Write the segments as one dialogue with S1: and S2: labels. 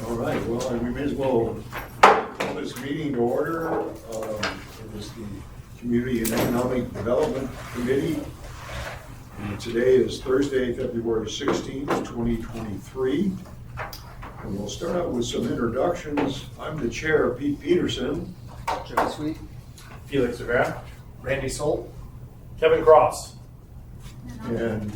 S1: All right, well, we may as well call this meeting to order. It is the Community and Economic Development Committee. And today is Thursday, February 16th, 2023. And we'll start out with some introductions. I'm the chair, Pete Peterson.
S2: Joe Sweet.
S3: Felix Rivera.
S2: Randy Solt.
S3: Kevin Cross.
S1: And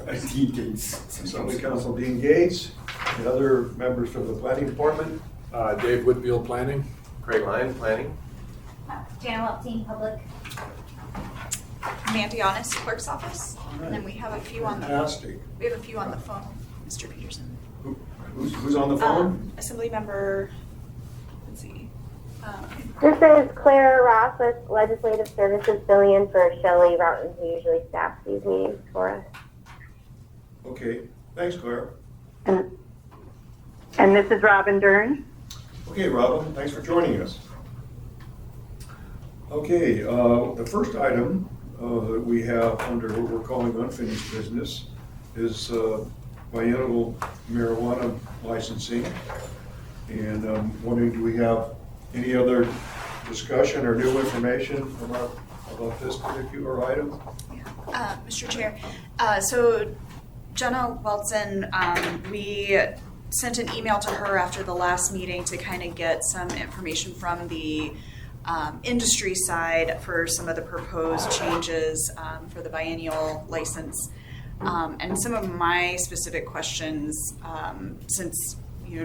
S1: Assembly Council Dean Gates, and other members from the Planning Department.
S4: Dave Whitfield, Planning.
S5: Craig Lyon, Planning.
S6: Janet Leptine, Public.
S7: Mandy Honest, Clerk's Office. And then we have a few on the
S1: Fantastic.
S7: phone, Mr. Peterson.
S1: Who's on the phone?
S7: Assembly member, let's see.
S6: This is Claire Ross with Legislative Services filling in for Shelley Roughton, who usually staffs these meetings for us.
S1: Okay, thanks, Claire.
S8: And this is Robin Dern.
S1: Okay, Robin, thanks for joining us. Okay, the first item that we have under what we're calling unfinished business is biennial marijuana licensing. And I'm wondering, do we have any other discussion or new information about this particular item?
S7: Mr. Chair, so Jenna Welton, we sent an email to her after the last meeting to kind of get some information from the industry side for some of the proposed changes for the biennial license. And some of my specific questions, since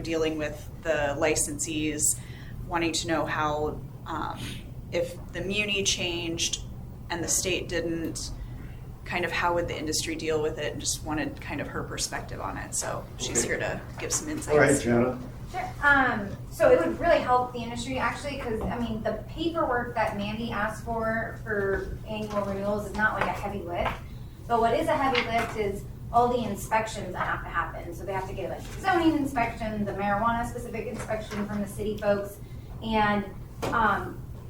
S7: dealing with the licensees, wanting to know how, if the muni changed and the state didn't, kind of how would the industry deal with it, and just wanted kind of her perspective on it. So she's here to give some insights.
S1: All right, Jenna.
S6: Sure. So it would really help the industry actually, because I mean, the paperwork that Mandy asked for annual renewals is not like a heavy lift. But what is a heavy lift is all the inspections that have to happen. So they have to get like the zoning inspection, the marijuana specific inspection from the city folks,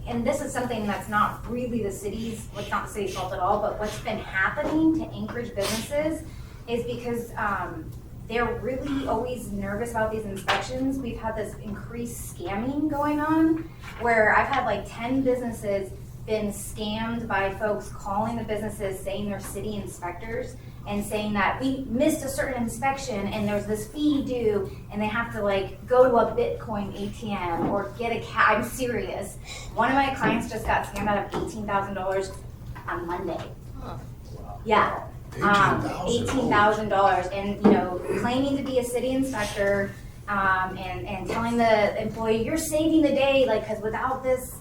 S6: and this is something that's not really the city's, like not the city's fault at all, but what's been happening to Anchorage businesses is because they're really always nervous about these inspections. We've had this increased scamming going on where I've had like 10 businesses been scammed by folks calling the businesses saying they're city inspectors and saying that we missed a certain inspection and there's this fee due and they have to like go to a Bitcoin ATM or get a I'm serious. One of my clients just got scammed out of $18,000 on Monday. Yeah. $18,000 and claiming to be a city inspector and telling the employee you're saving the day, like, because without this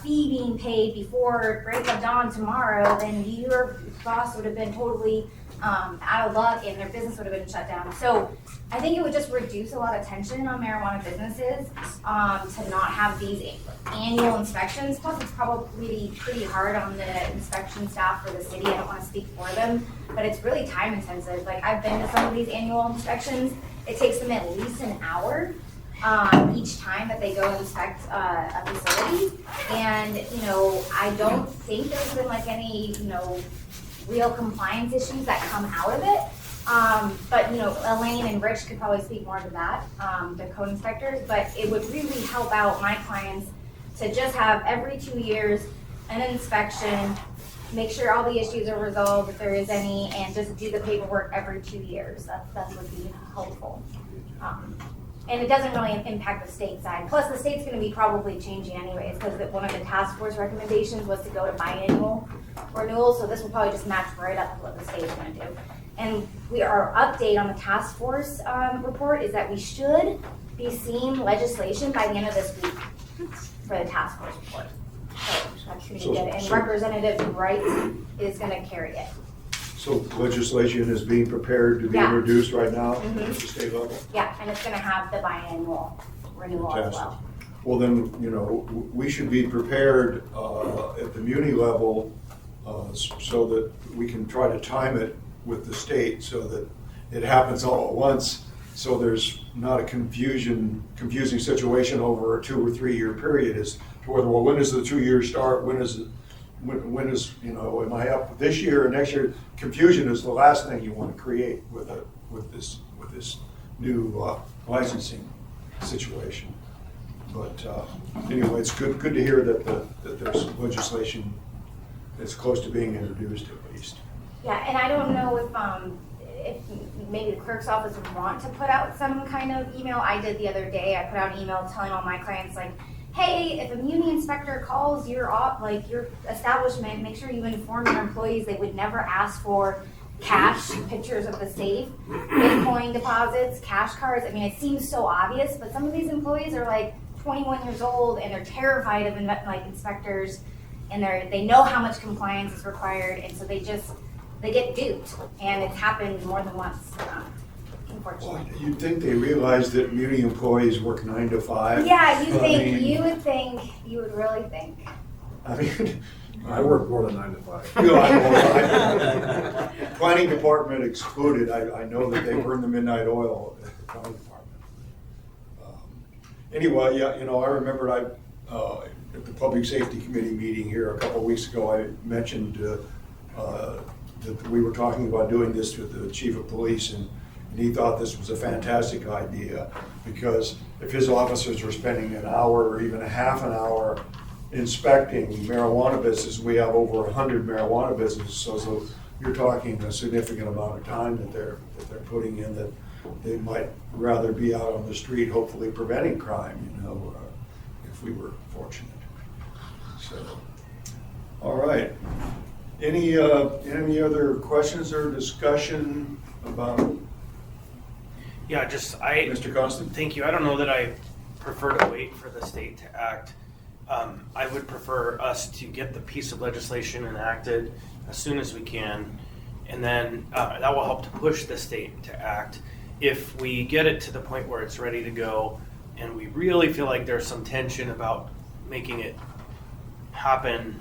S6: fee being paid before break of dawn tomorrow, then your boss would have been totally out of luck and their business would have been shut down. So I think it would just reduce a lot of tension on marijuana businesses to not have these annual inspections. Plus it's probably pretty hard on the inspection staff for the city. I don't want to speak for them, but it's really time intensive. Like I've been to some of these annual inspections. It takes them at least an hour each time that they go inspect a facility. And, I don't think there's been like any, real compliance issues that come out of it. But, Elaine and Rich could probably speak more to that, the code inspectors, but it would really help out my clients to just have every 2 years an inspection, make sure all the issues are resolved if there is any, and just do the paperwork every 2 years. That would be helpful. And it doesn't really impact the state side. Plus, the state's going to be probably changing anyways, because one of the task force recommendations was to go to biannual renewal. So this will probably just match right up with what the state's going to do. And our update on the task force report is that we should be seeing legislation by the end of this week for the task force report. So that's going to be good. And Representative Wright is going to carry it.
S1: So legislation is being prepared to be introduced right now at the state level?
S6: Yeah, and it's going to have the biannual renewal as well.
S1: Well, then, we should be prepared at the muni level so that we can try to time it with the state so that it happens all at once, so there's not a confusing situation over a 2 or 3 year period as to whether, well, when does the 2 years start, when is, am I up this year or next year? Confusion is the last thing you want to create with this new licensing situation. But anyway, it's good to hear that there's legislation that's close to being introduced at least.
S6: Yeah, and I don't know if maybe the clerk's office would want to put out some kind of email. I did the other day. I put out an email telling all my clients, like, hey, if a muni inspector calls your establishment, make sure you inform your employees they would never ask for cash, pictures of the safe, Bitcoin deposits, cash cards. I mean, it seems so obvious, but some of these employees are like 21 years old and they're terrified of inspectors, and they know how much compliance is required, and so they get duped, and it's happened more than once, unfortunately.
S1: Well, you'd think they realize that muni employees work 9 to 5.
S6: Yeah, you would really think.
S1: I mean,
S4: I work more than 9 to 5.
S1: you know, planning department excluded. I know that they burn the midnight oil at the planning department. Anyway, yeah, you know, I remembered at the Public Safety Committee meeting here a couple of weeks ago, I mentioned that we were talking about doing this with the chief of police, and he thought this was a fantastic idea, because if his officers were spending an hour or even a half an hour inspecting marijuana business, we have over 100 marijuana businesses, so you're talking a significant amount of time that they're putting in, that they might rather be out on the street, hopefully preventing crime, you know, if we were fortunate. So, all right. Any other questions or discussion about
S5: Yeah,
S1: Mr. Constant?
S5: thank you. I don't know that I prefer to wait for the state to act. I would prefer us to get the piece of legislation enacted as soon as we can, and then that will help to push the state to act. If we get it to the point where it's ready to go, and we really feel like there's some tension about making it happen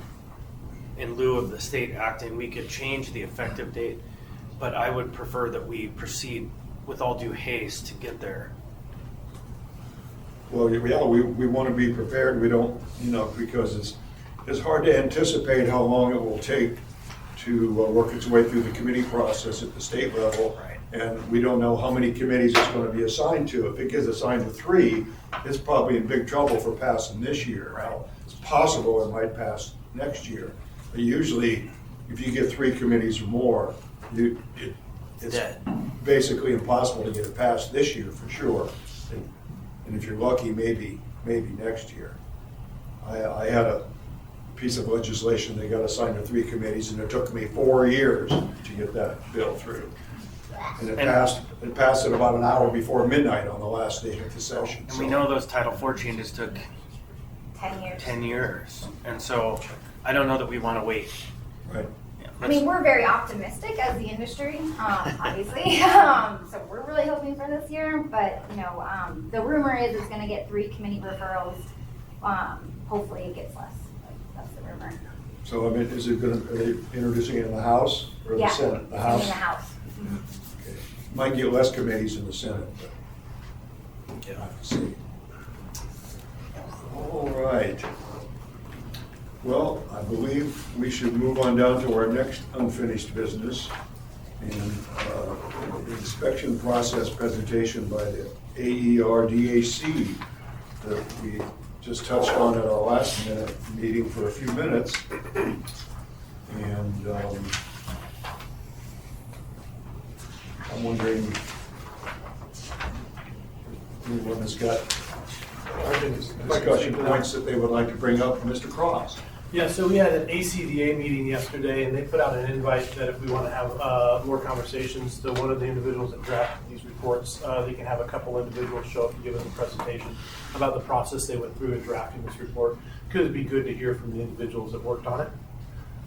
S5: in lieu of the state acting, we could change the effective date. But I would prefer that we proceed with all due haste to get there.
S1: Well, yeah, we want to be prepared. We don't, you know, because it's hard to anticipate how long it will take to work its way through the committee process at the state level.
S5: Right.
S1: And we don't know how many committees it's going to be assigned to. If it gets assigned to 3, it's probably in big trouble for passing this year.
S5: Right.
S1: Now, it's possible it might pass next year. But usually, if you get 3 committees or more, it's
S5: Dead.
S1: basically impossible to get it passed this year for sure. And if you're lucky, maybe next year. I had a piece of legislation that got assigned to 3 committees, and it took me 4 years to get that bill through. And it passed at about an hour before midnight on the last day of the session.
S5: And we know those Title IV changes took
S6: 10 years.
S5: 10 years. And so I don't know that we want to wait.
S1: Right.
S5: Yeah,
S6: I mean, we're very optimistic as the industry, obviously. So we're really hoping for this year, but you know, the rumor is it's going to get 3 committee referrals. Hopefully, it gets less. That's the rumor.
S1: So, I mean, are they introducing it in the House or the Senate? The House?
S6: In the House.
S1: Okay. Might get less committees in the Senate, but
S5: Yeah.
S1: we'll have to see. All right. Well, I believe we should move on down to our next unfinished business. And the inspection process presentation by the AERDAC that we just touched on at our last minute meeting for a few minutes. And I'm wondering if anyone has got discussion points that they would like to bring up. Mr. Cross.
S3: Yeah, so we had an ACDA meeting yesterday, and they put out an invite that if we want to have more conversations, to one of the individuals that drafted these reports, they can have a couple individuals show up and give us a presentation about the process they went through in drafting this report. Because it'd be good to hear from the individuals that worked on it,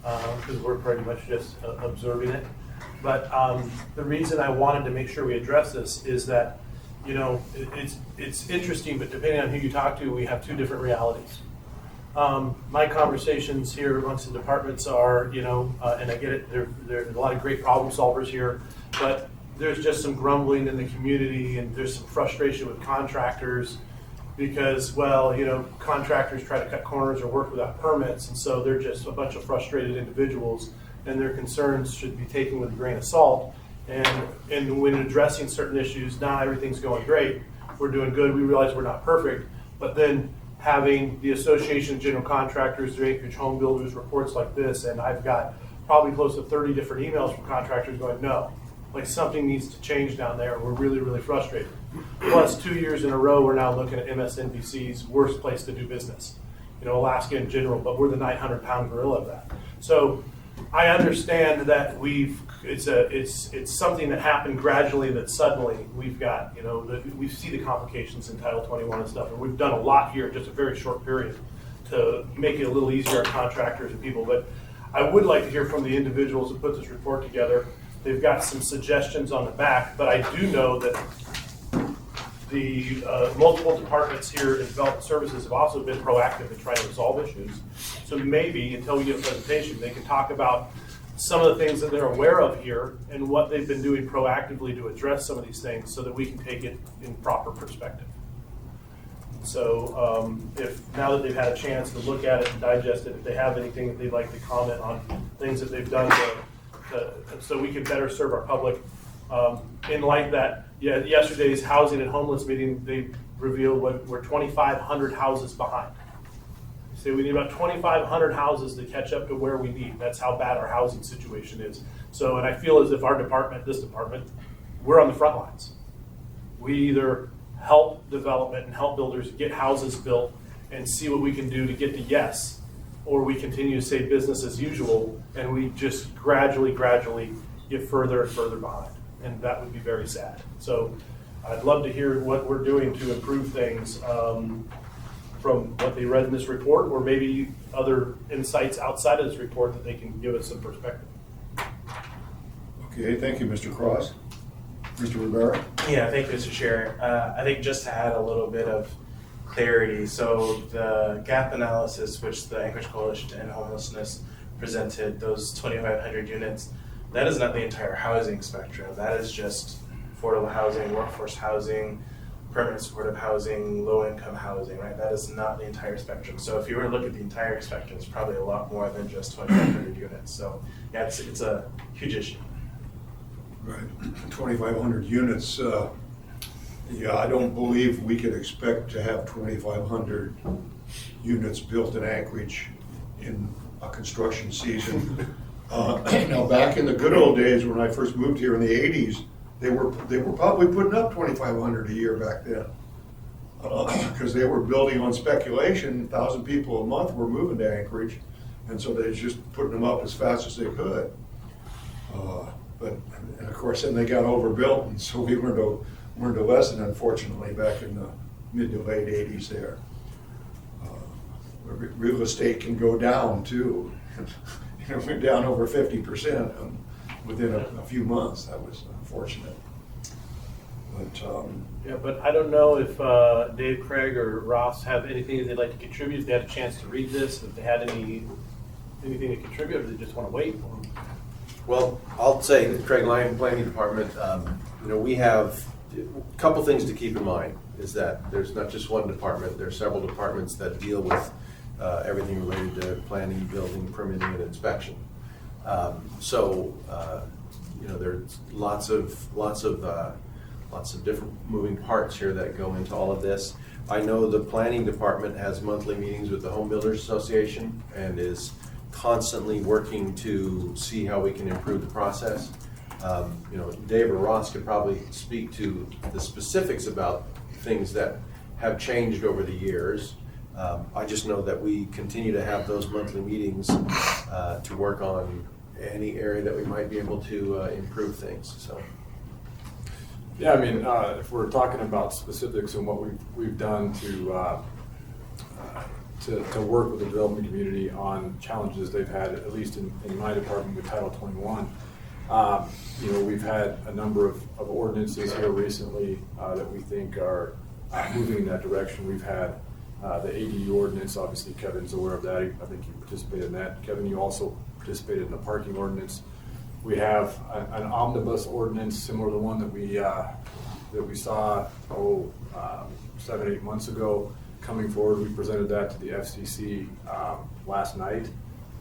S3: because we're pretty much just observing it. But the reason I wanted to make sure we address this is that, you know, it's interesting, but depending on who you talk to, we have 2 different realities. My conversations here amongst the departments are, you know, and I get it, there's a lot of great problem solvers here, but there's just some grumbling in the community, and there's some frustration with contractors because, well, you know, contractors try to cut corners or work without permits, and so they're just a bunch of frustrated individuals, and their concerns should be taken with a grain of salt. And when addressing certain issues, not everything's going great, we're doing good. We realize we're not perfect, but then having the Association of General Contractors, the Anchorage Home Builders reports like this, and I've got probably close to 30 different emails from contractors going, no, like something needs to change down there. We're really, really frustrated. Plus 2 years in a row, we're now looking at MSNBC's worst place to do business. You know, Alaska in general, but we're the 900-pound gorilla of that. So I understand that it's something that happened gradually that suddenly we've got, you know, we see the complications in Title 21 and stuff, and we've done a lot here in just a very short period to make it a little easier on contractors and people. But I would like to hear from the individuals who put this report together. They've got some suggestions on the back, but I do know that the multiple departments here in Development Services have also been proactive in trying to resolve issues. So maybe until we get a presentation, they can talk about some of the things that they're aware of here and what they've been doing proactively to address some of these things so that we can take it in proper perspective. So if now that they've had a chance to look at it and digest it, if they have anything that they'd like to comment on things that they've done so we can better serve our public. In light that, yesterday's housing and homeless meeting, they revealed we're 2,500 houses behind. So we need about 2,500 houses to catch up to where we need. That's how bad our housing situation is. So, and I feel as if our department, this department, we're on the front lines. We either help development and help builders get houses built and see what we can do to get to yes, or we continue to say business as usual, and we just gradually get further and further behind. And that would be very sad. So I'd love to hear what we're doing to improve things from what they read in this report, or maybe other insights outside of this report that they can give us some perspective.
S1: Okay, thank you, Mr. Cross. Mr. Rivera?
S9: Yeah, thank you, Mr. Chair. I think just to add a little bit of clarity, so the gap analysis which the Anchorage Coalition to End Homelessness presented, those 2,500 units, that is not the entire housing spectrum. That is just affordable housing, workforce housing, permanent supportive housing, low-income housing, right? That is not the entire spectrum. So if you were to look at the entire spectrum, it's probably a lot more than just 2,500 units. So yeah, it's a huge issue.
S1: Right, 2,500 units. Yeah, I don't believe we could expect to have 2,500 units built in Anchorage in a construction season. Now, back in the good old days when I first moved here in the 80s, they were probably putting up 2,500 a year back then, because they were building on speculation. 1,000 people a month were moving to Anchorage, and so they was just putting them up as fast as they could. And of course, then they got overbuilt, and so we learned a lesson, unfortunately, back in the mid to late 80s there. Real estate can go down too. It went down over 50% within a few months. That was unfortunate. But
S3: Yeah, but I don't know if Dave, Craig, or Ross have anything that they'd like to contribute. If they had a chance to read this, if they had anything to contribute, or they just want to wait.
S10: Well, I'll say, Craig Lyon, Planning Department, we have a couple things to keep in mind, is that there's not just one department, there are several departments that deal with everything related to planning, building, permitting, and inspection. There's lots of different moving parts here that go into all of this. I know the Planning Department has monthly meetings with the Home Builders Association and is constantly working to see how we can improve the process. Dave or Ross could probably speak to the specifics about things that have changed over the years. I just know that we continue to have those monthly meetings to work on any area that we might be able to improve things. So.
S4: Yeah, I mean, if we're talking about specifics and what we've done to work with the development community on challenges they've had, at least in my department with Title 21. We've had a number of ordinances here recently that we think are moving in that direction. We've had the ADU ordinance. Obviously, Kevin's aware of that. I think you participated in that. Kevin, you also participated in the parking ordinance. We have an omnibus ordinance similar to the one that we saw 7-8 months ago coming forward. We presented that to the FCC last night,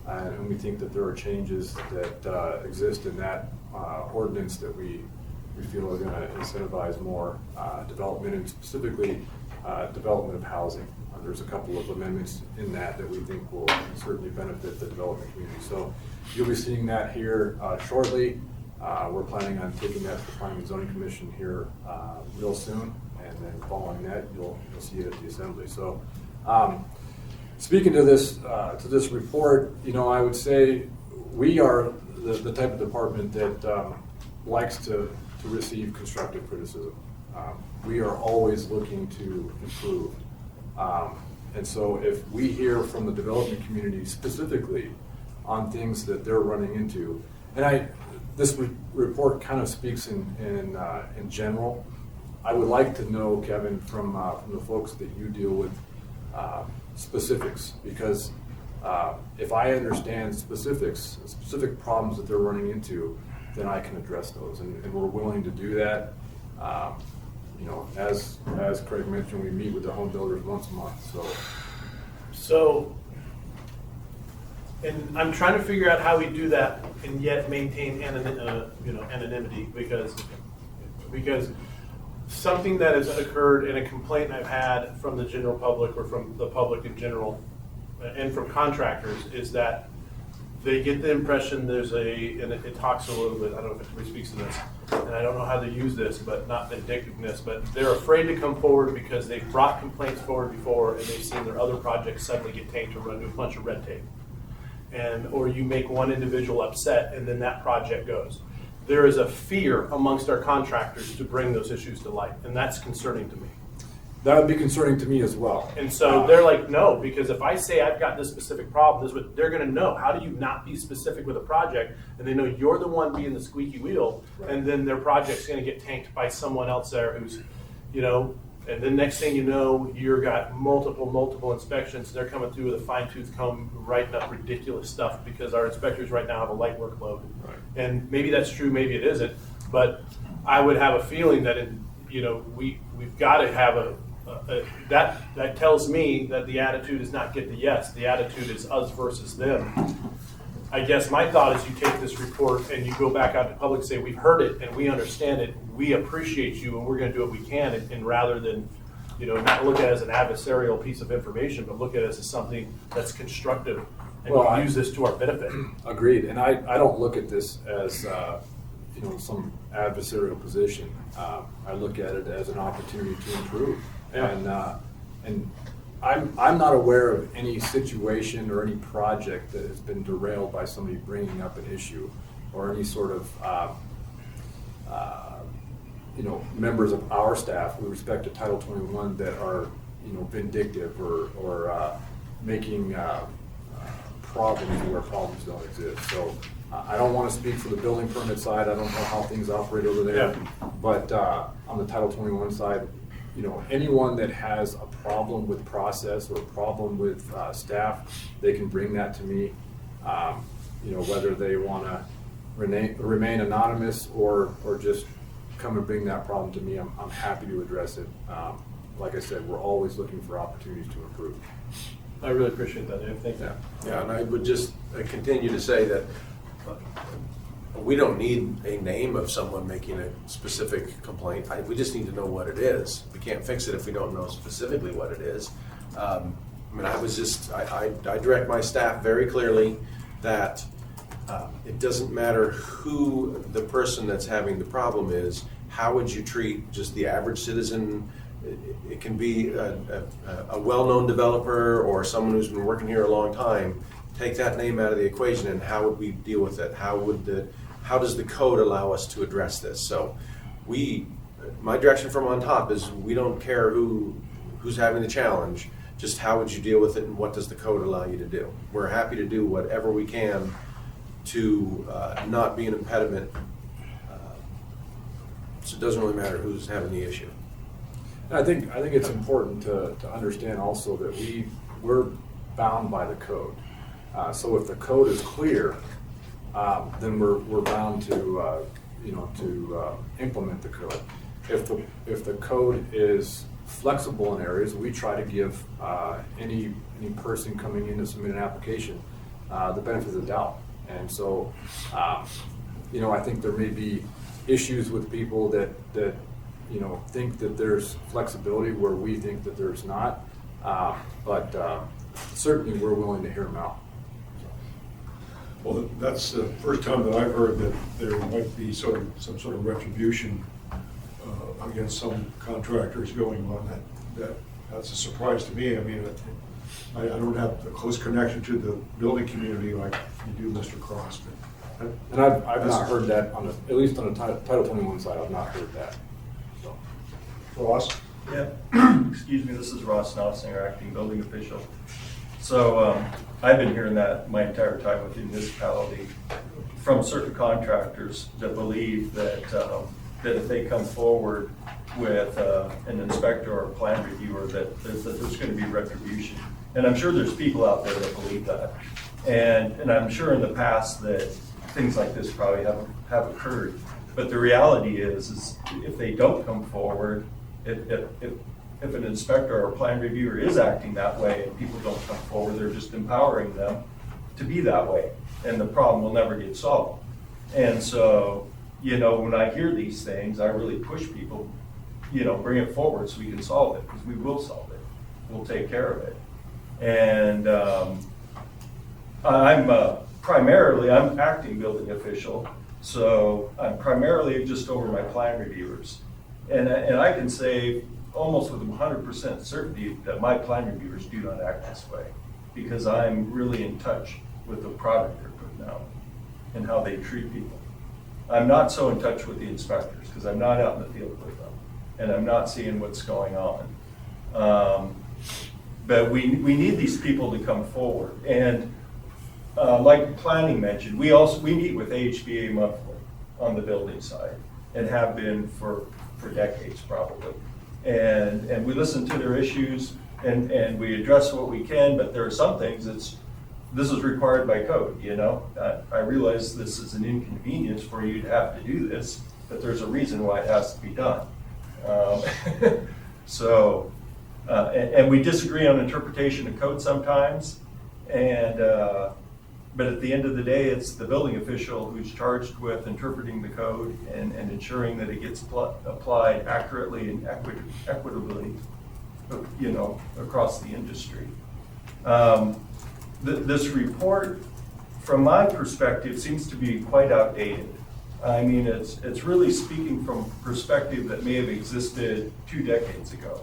S4: and we think that there are changes that exist in that ordinance that we we feel are gonna incentivize more development, and specifically development of housing. There's a couple of amendments in that we think will certainly benefit the development community. So you'll be seeing that here shortly. We're planning on taking that to the Planning and Zoning Commission here real soon, and then following that, you'll see it at the Assembly. So speaking to this report, I would say we are the type of department that likes to receive constructive criticism. We are always looking to improve. And so if we hear from the development community specifically on things that they're running into, and this report kind of speaks in general. I would like to know, Kevin, from the folks that you deal with, specifics, because if I understand specific problems that they're running into, then I can address those, and we're willing to do that. As Craig mentioned, we meet with the home builders once a month.
S3: So, and I'm trying to figure out how we do that and yet maintain anonymity, because something that has occurred in a complaint I've had from the general public or from the public in general and from contractors is that they get the impression and it talks a little bit, I don't know if it speaks to this, and I don't know how to use this, but not vindictiveness, but they're afraid to come forward because they've brought complaints forward before and they've seen their other projects suddenly get tanked or run into a bunch of red tape. Or you make one individual upset and then that project goes. There is a fear amongst our contractors to bring those issues to light, and that's concerning to me.
S4: That would be concerning to me as well.
S3: And so they're like, no, because if I say I've got this specific problem, this is what they're going to know. How do you not be specific with a project? And they know you're the one being the squeaky wheel,
S4: right.
S3: And then their project's going to get tanked by someone else there who's, and then next thing you know, you've got multiple inspections. They're coming through with a fine-tooth comb, writing up ridiculous stuff because our inspectors right now have a light workload.
S4: Right.
S3: And maybe that's true, maybe it isn't. But I would have a feeling that we've got to have that tells me that the attitude is not get the yes. The attitude is us versus them. I guess my thought is you take this report and you go back out to public and say, we've heard it and we understand it. We appreciate you and we're going to do what we can. And rather than, not look at it as an adversarial piece of information, but look at it as something that's constructive and use this to our benefit.
S4: Agreed. And I don't look at this as, some adversarial position. I look at it as an opportunity to improve.
S3: Yeah.
S4: And I'm not aware of any situation or any project that has been derailed by somebody bringing up an issue or any sort of, members of our staff with respect to Title 21 that are, vindictive or making problems where problems don't exist. So I don't want to speak for the building permit side. I don't know how things operate over there.
S3: Yeah.
S4: But on the Title 21 side, anyone that has a problem with process or a problem with staff, they can bring that to me. Whether they want to remain anonymous or just come and bring that problem to me, I'm happy to address it. Like I said, we're always looking for opportunities to improve.
S3: I really appreciate that, Dave. Thank you.
S10: Yeah, and I would just continue to say that we don't need a name of someone making a specific complaint. We just need to know what it is. We can't fix it if we don't know specifically what it is. I direct my staff very clearly that it doesn't matter who the person that's having the problem is. How would you treat just the average citizen? It can be a well-known developer or someone who's been working here a long time. Take that name out of the equation, and how would we deal with it? How does the code allow us to address this? So my direction from on top is we don't care who's having the challenge, just how would you deal with it and what does the code allow you to do? We're happy to do whatever we can to not be an impediment. So it doesn't really matter who's having the issue.
S4: I think it's important to understand also that we're bound by the code. So if the code is clear, then we're bound to implement the code. If the code is flexible in areas, we try to give any person coming in to submit an application the benefit of the doubt. And so, I think there may be issues with people that you know, think that there's flexibility where we think that there's not. But certainly we're willing to hear them out.
S1: Well, that's the first time that I've heard that there might be some sort of retribution against some contractors going on. That's a surprise to me. I mean, I don't have a close connection to the building community like you do, Mr. Cross. But
S4: And I've not heard that at least on the Title 21 side, I've not heard that. So.
S1: Ross?
S11: Yeah, excuse me, this is Ross Nossinger, acting building official. So I've been hearing that my entire time with the municipality from certain contractors that believe that if they come forward with an inspector or a plan reviewer, that there's going to be retribution. And I'm sure there's people out there that believe that. And I'm sure in the past that things like this probably have occurred. But the reality is if they don't come forward, if an inspector or a plan reviewer is acting that way and people don't come forward, they're just empowering them to be that way. And the problem will never get solved. And so, you know, when I hear these things, I really push people, you know, bring it forward so we can solve it, because we will solve it. We'll take care of it. And I'm acting building official, so I'm primarily just over my plan reviewers. And I can say almost with 100% certainty that my plan reviewers do not act this way, because I'm really in touch with the product they're putting out and how they treat people. I'm not so in touch with the inspectors because I'm not out in the field with them and I'm not seeing what's going on. But we need these people to come forward. And like planning mentioned, we meet with AHBA monthly on the building side and have been for decades probably. And we listen to their issues and we address what we can, but there are some things this is required by code, you know. I realize this is an inconvenience for you to have to do this, but there's a reason why it has to be done. And we disagree on interpretation of code sometimes, but at the end of the day, it's the building official who's charged with interpreting the code and ensuring that it gets applied accurately and equitably, you know, across the industry. This report, from my perspective, seems to be quite outdated. I mean, it's really speaking from a perspective that may have existed 2 decades ago.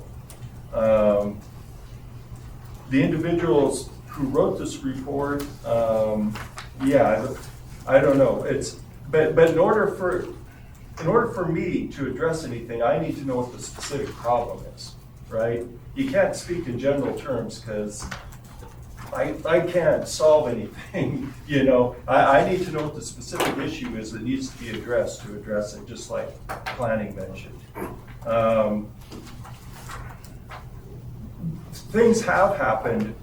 S11: The individuals who wrote this report, I don't know. But in order for me to address anything, I need to know what the specific problem is, right? You can't speak in general terms because I can't solve anything, you know. I need to know what the specific issue is that needs to be addressed to address it, just like planning mentioned. Things have happened.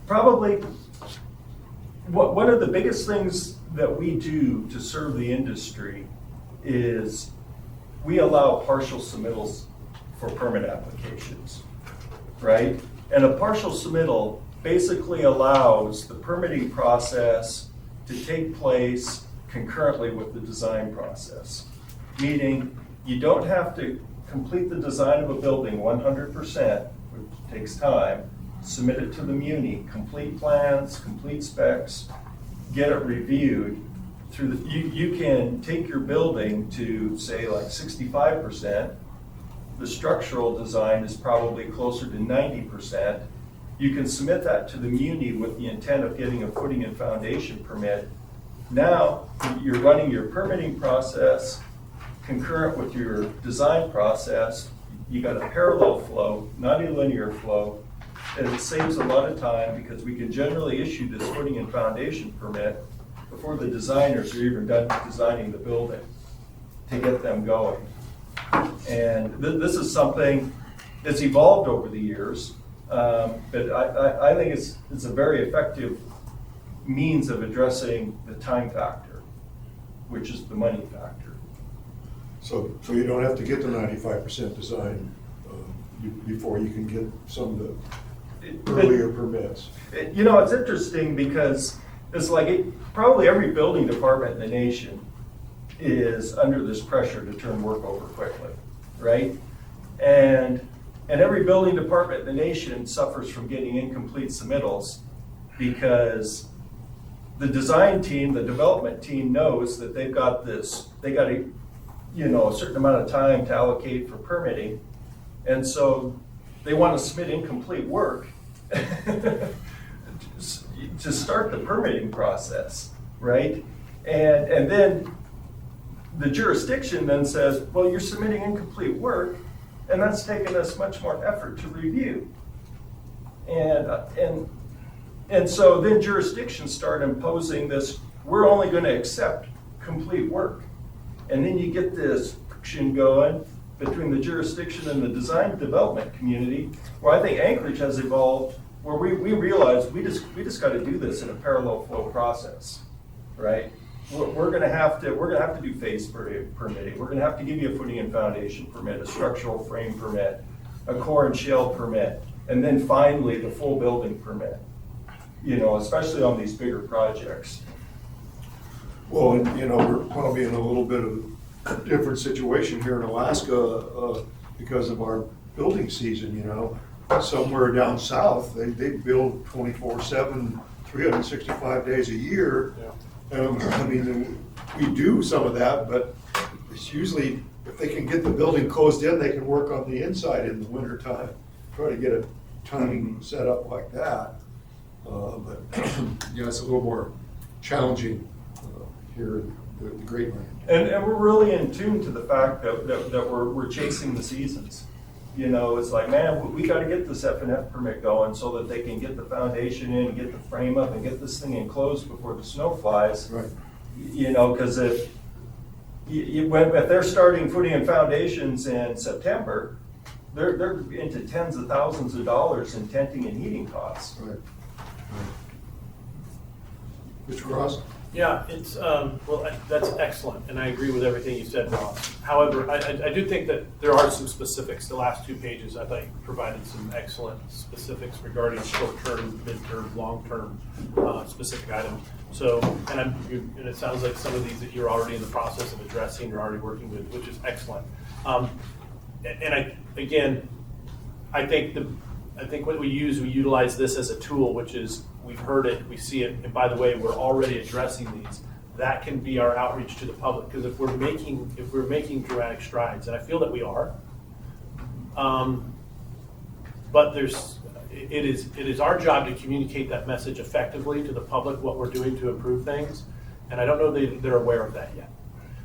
S11: Probably one of the biggest things that we do to serve the industry is we allow partial submittals for permit applications, right? And a partial submittal basically allows the permitting process to take place concurrently with the design process. Meaning you don't have to complete the design of a building 100%, which takes time, submit it to the Muni, complete plans, complete specs, get it reviewed. You can take your building to say like 65%. The structural design is probably closer to 90%. You can submit that to the Muni with the intent of getting a footing and foundation permit. Now you're running your permitting process concurrent with your design process. You got a parallel flow, not a linear flow, and it saves a lot of time because we can generally issue this footing and foundation permit before the designers are even done designing the building to get them going. And this is something that's evolved over the years, but I think it's a very effective means of addressing the time factor, which is the money factor.
S1: So you don't have to get the 95% design before you can get some of the earlier permits.
S11: You know, it's interesting because it's like probably every building department in the nation is under this pressure to turn work over quickly, right? And every building department in the nation suffers from getting incomplete submittals because the design team, the development team knows that they've got this, they got a certain amount of time to allocate for permitting. And so they want to submit incomplete work to start the permitting process, right? And then the jurisdiction then says, well, you're submitting incomplete work, and that's taken us much more effort to review. And so then jurisdictions start imposing this, we're only going to accept complete work. And then you get this friction going between the jurisdiction and the design development community, where I think Anchorage has evolved, where we realize we just got to do this in a parallel flow process, right? We're going to have to do phase permitting. We're going to have to give you a footing and foundation permit, a structural frame permit, a core and shell permit, and then finally the full building permit. Especially on these bigger projects.
S1: Well, and, we're probably in a little bit of a different situation here in Alaska because of our building season, Somewhere down south, they build 24/7, 365 days a year. We do some of that, but it's usually, if they can get the building closed in, they can work on the inside in the wintertime. Try to get a timing set up like that. But it's a little more challenging here in the Great Land.
S11: And we're really in tune to the fact that we're chasing the seasons. It's like, man, we got to get this F&F permit going so that they can get the foundation in, get the frame up, and get this thing enclosed before the snow flies.
S1: Right.
S11: Because if they're starting footing and foundations in September, they're into tens of thousands of dollars in tenting and heating costs.
S1: Right. Mr. Cross?
S3: Yeah, it's, that's excellent, and I agree with everything you said, Ross. However, I do think that there are some specifics. The last 2 pages, I thought you provided some excellent specifics regarding short-term, mid-term, long-term specific items. So, and it sounds like some of these that you're already in the process of addressing, you're already working with, which is excellent. I think what we utilize this as a tool, which is, we've heard it, we see it, and by the way, we're already addressing these. That can be our outreach to the public, because if we're making dramatic strides, and I feel that we are, but it is our job to communicate that message effectively to the public, what we're doing to improve things, and I don't know that they're aware of that yet.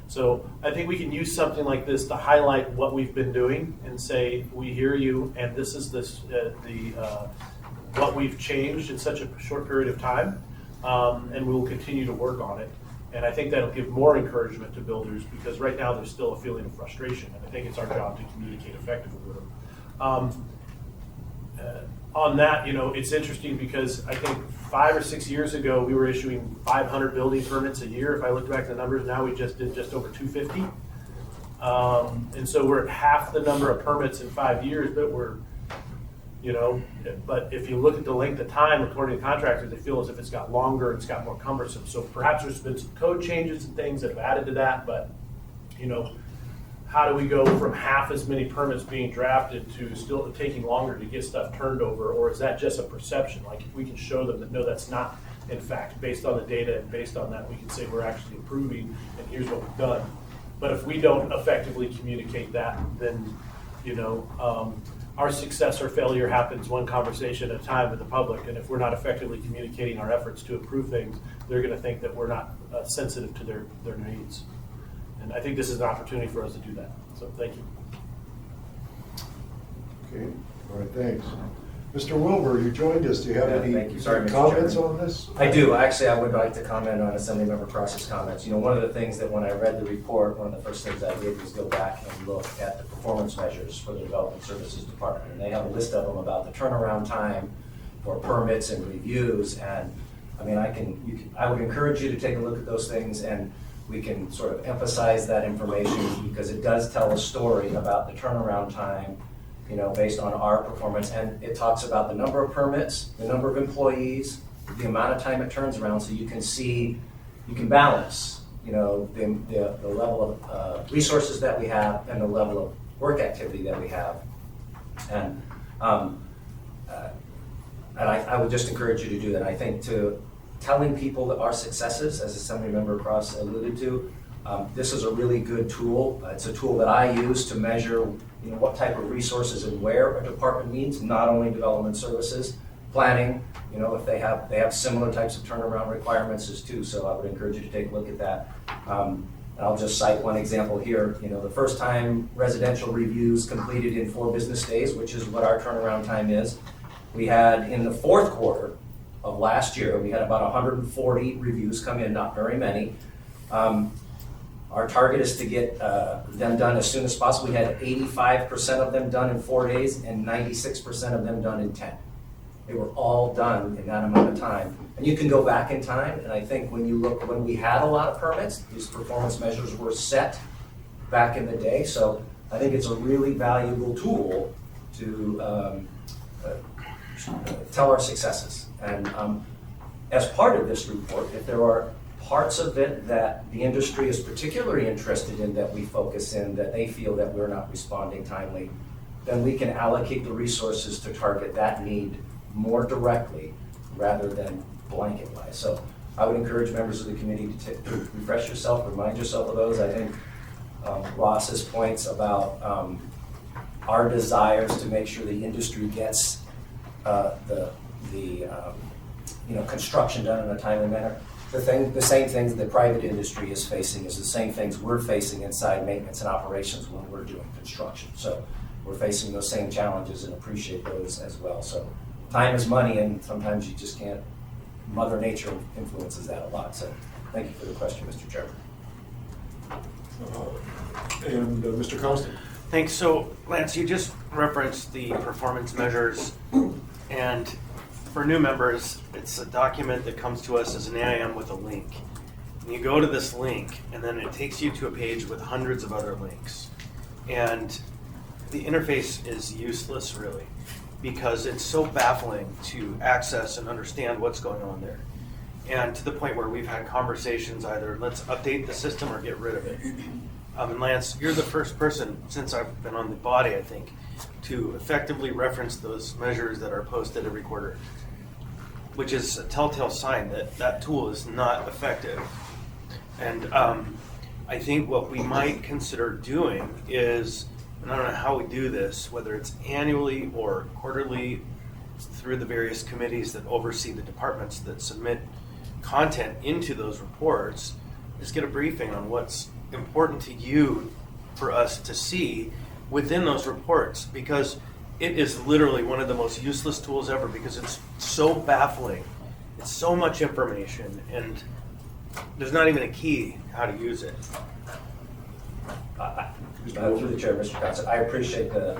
S3: So I think we can use something like this to highlight what we've been doing and say, we hear you, and this is what we've changed in such a short period of time, and we will continue to work on it. And I think that'll give more encouragement to builders, because right now there's still a feeling of frustration, and I think it's our job to communicate effectively with them. On that, it's interesting because I think 5 or 6 years ago, we were issuing 500 building permits a year. If I look back at the numbers, now we just did just over 250. And so we're at half the number of permits in 5 years, but but if you look at the length of time, according to contractors, they feel as if it's got longer, it's got more cumbersome. So perhaps there's been some code changes and things that have added to that, but, how do we go from half as many permits being drafted to still taking longer to get stuff turned over? Or is that just a perception? Like, if we can show them that, no, that's not, in fact, based on the data, and based on that, we can say we're actually improving, and here's what we've done. But if we don't effectively communicate that, then, our success or failure happens one conversation at a time with the public, and if we're not effectively communicating our efforts to improve things, they're going to think that we're not sensitive to their needs. And I think this is an opportunity for us to do that. So thank you.
S1: Okay, all right, thanks. Mr. Wilbur, you joined us. Do you have any
S2: thank you. Sorry, Mr.
S1: comments
S2: Chairman.
S1: on this?
S2: I do. Actually, I would like to comment on Assemblymember Cross's comments. One of the things that when I read the report, one of the first things I did was go back and look at the performance measures for the Development Services Department. And they have a list of them about the turnaround time for permits and reviews. And I would encourage you to take a look at those things, and we can sort of emphasize that information, because it does tell a story about the turnaround time, based on our performance. And it talks about the number of permits, the number of employees, the amount of time it turns around, so you can balance, you know, the level of resources that we have and the level of work activity that we have. And I would just encourage you to do that. I think to telling people that our successes, as Assemblymember Cross alluded to, this is a really good tool. It's a tool that I use to measure, you know, what type of resources and where a department needs, not only development services, planning, you know, if they have similar types of turnaround requirements as too. So I would encourage you to take a look at that. And I'll just cite one example here. You know, the first time residential reviews completed in 4 business days, which is what our turnaround time is. We had in the 4th quarter of last year, we had about 140 reviews come in, not very many. Our target is to get them done as soon as possible. We had 85% of them done in 4 days and 96% of them done in 10. They were all done in that amount of time. And you can go back in time, and I think when you look, when we had a lot of permits, these performance measures were set back in the day. So I think it's a really valuable tool to tell our successes. And as part of this report, if there are parts of it that the industry is particularly interested in that we focus in, that they feel that we're not responding timely, then we can allocate the resources to target that need more directly rather than blanket-wise. So I would encourage members of the committee to refresh yourself, remind yourself of those. I think Ross's points about our desires to make sure the industry gets the construction done in a timely manner. The same things the private industry is facing is the same things we're facing inside maintenance and operations when we're doing construction. So we're facing those same challenges and appreciate those as well. So time is money, and sometimes you just can't. Mother Nature influences that a lot. So thank you for the question, Mr. Chairman.
S1: And Mr. Constant.
S5: Thanks. So, Lance, you just referenced the performance measures, and for new members, it's a document that comes to us as an AIM with a link. And you go to this link, and then it takes you to a page with hundreds of other links. And the interface is useless, really, because it's so baffling to access and understand what's going on there. And to the point where we've had conversations either let's update the system or get rid of it. And Lance, you're the first person since I've been on the body, I think, to effectively reference those measures that are posted every quarter, which is a telltale sign that that tool is not effective. And I think what we might consider doing is, and I don't know how we do this, whether it's annually or quarterly through the various committees that oversee the departments that submit content into those reports, is get a briefing on what's important to you for us to see within those reports, because it is literally one of the most useless tools ever because it's so baffling. It's so much information, and there's not even a key how to use it.
S2: Through the chair, Mr. Constant, I appreciate the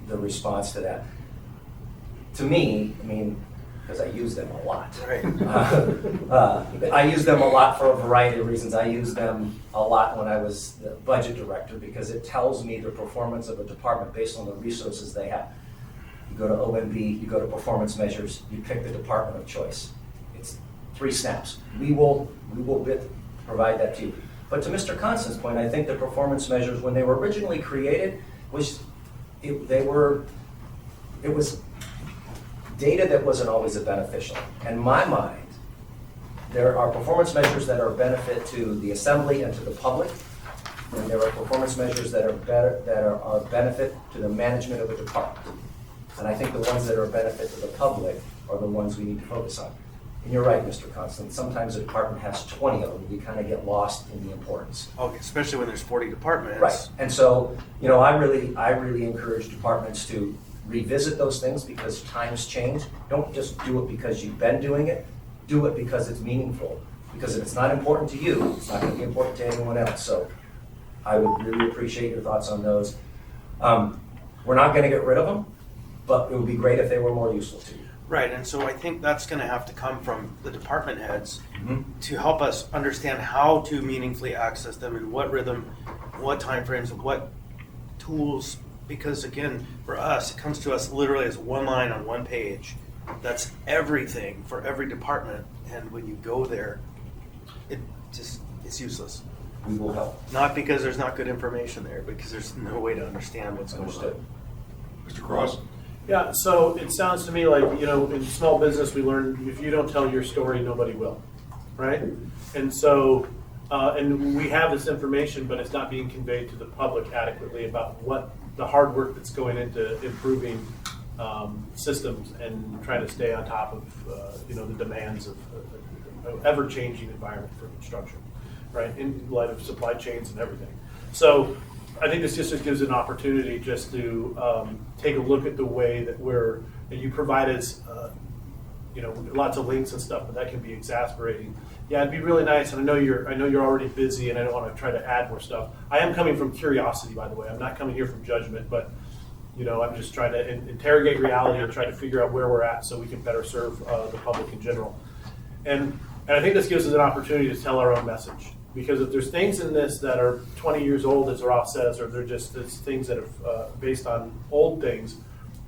S2: response to that. To me, I mean, because I use them a lot.
S5: Right.
S2: I use them a lot for a variety of reasons. I use them a lot when I was the budget director because it tells me the performance of a department based on the resources they have. You go to OMB, you go to performance measures, you pick the department of choice. It's 3 snaps. We will provide that to you. But to Mr. Constant's point, I think the performance measures, when they were originally created, it was data that wasn't always beneficial. In my mind, there are performance measures that are a benefit to the assembly and to the public, and there are performance measures that are a benefit to the management of a department. And I think the ones that are a benefit to the public are the ones we need to focus on. And you're right, Mr. Constant. Sometimes a department has 20 of them. We kind of get lost in the importance.
S5: Okay, especially when there's 40 departments.
S2: Right. And so, you know, I really encourage departments to revisit those things because times change. Don't just do it because you've been doing it. Do it because it's meaningful. Because if it's not important to you, it's not going to be important to anyone else. So I would really appreciate your thoughts on those. We're not going to get rid of them, but it would be great if they were more useful to you.
S5: Right, and so I think that's going to have to come from the department heads to help us understand how to meaningfully access them, in what rhythm, what time frames, and what tools. Because again, for us, it comes to us literally as one line on one page, That's everything for every department, and when you go there, it's useless.
S2: We will help.
S5: Not because there's not good information there, because there's no way to understand what's going
S2: Understood.
S5: on.
S1: Mr. Cross?
S3: Yeah, so it sounds to me like, you know, in small business, we learn if you don't tell your story, nobody will, right? And so, and we have this information, but it's not being conveyed to the public adequately about what the hard work that's going into improving systems and trying to stay on top of, you know, the demands of an ever-changing environment for construction, right? In light of supply chains and everything. So I think this just gives an opportunity just to take a look at the way that and you provided, you know, lots of links and stuff, but that can be exasperating. Yeah, it'd be really nice, and I know you're already busy, and I don't want to try to add more stuff. I am coming from curiosity, by the way. I'm not coming here from judgment, but you know, I'm just trying to interrogate reality and try to figure out where we're at so we can better serve the public in general. And I think this gives us an opportunity to tell our own message. Because if there's things in this that are 20 years old, as Ross says, or they're just things that are based on old things,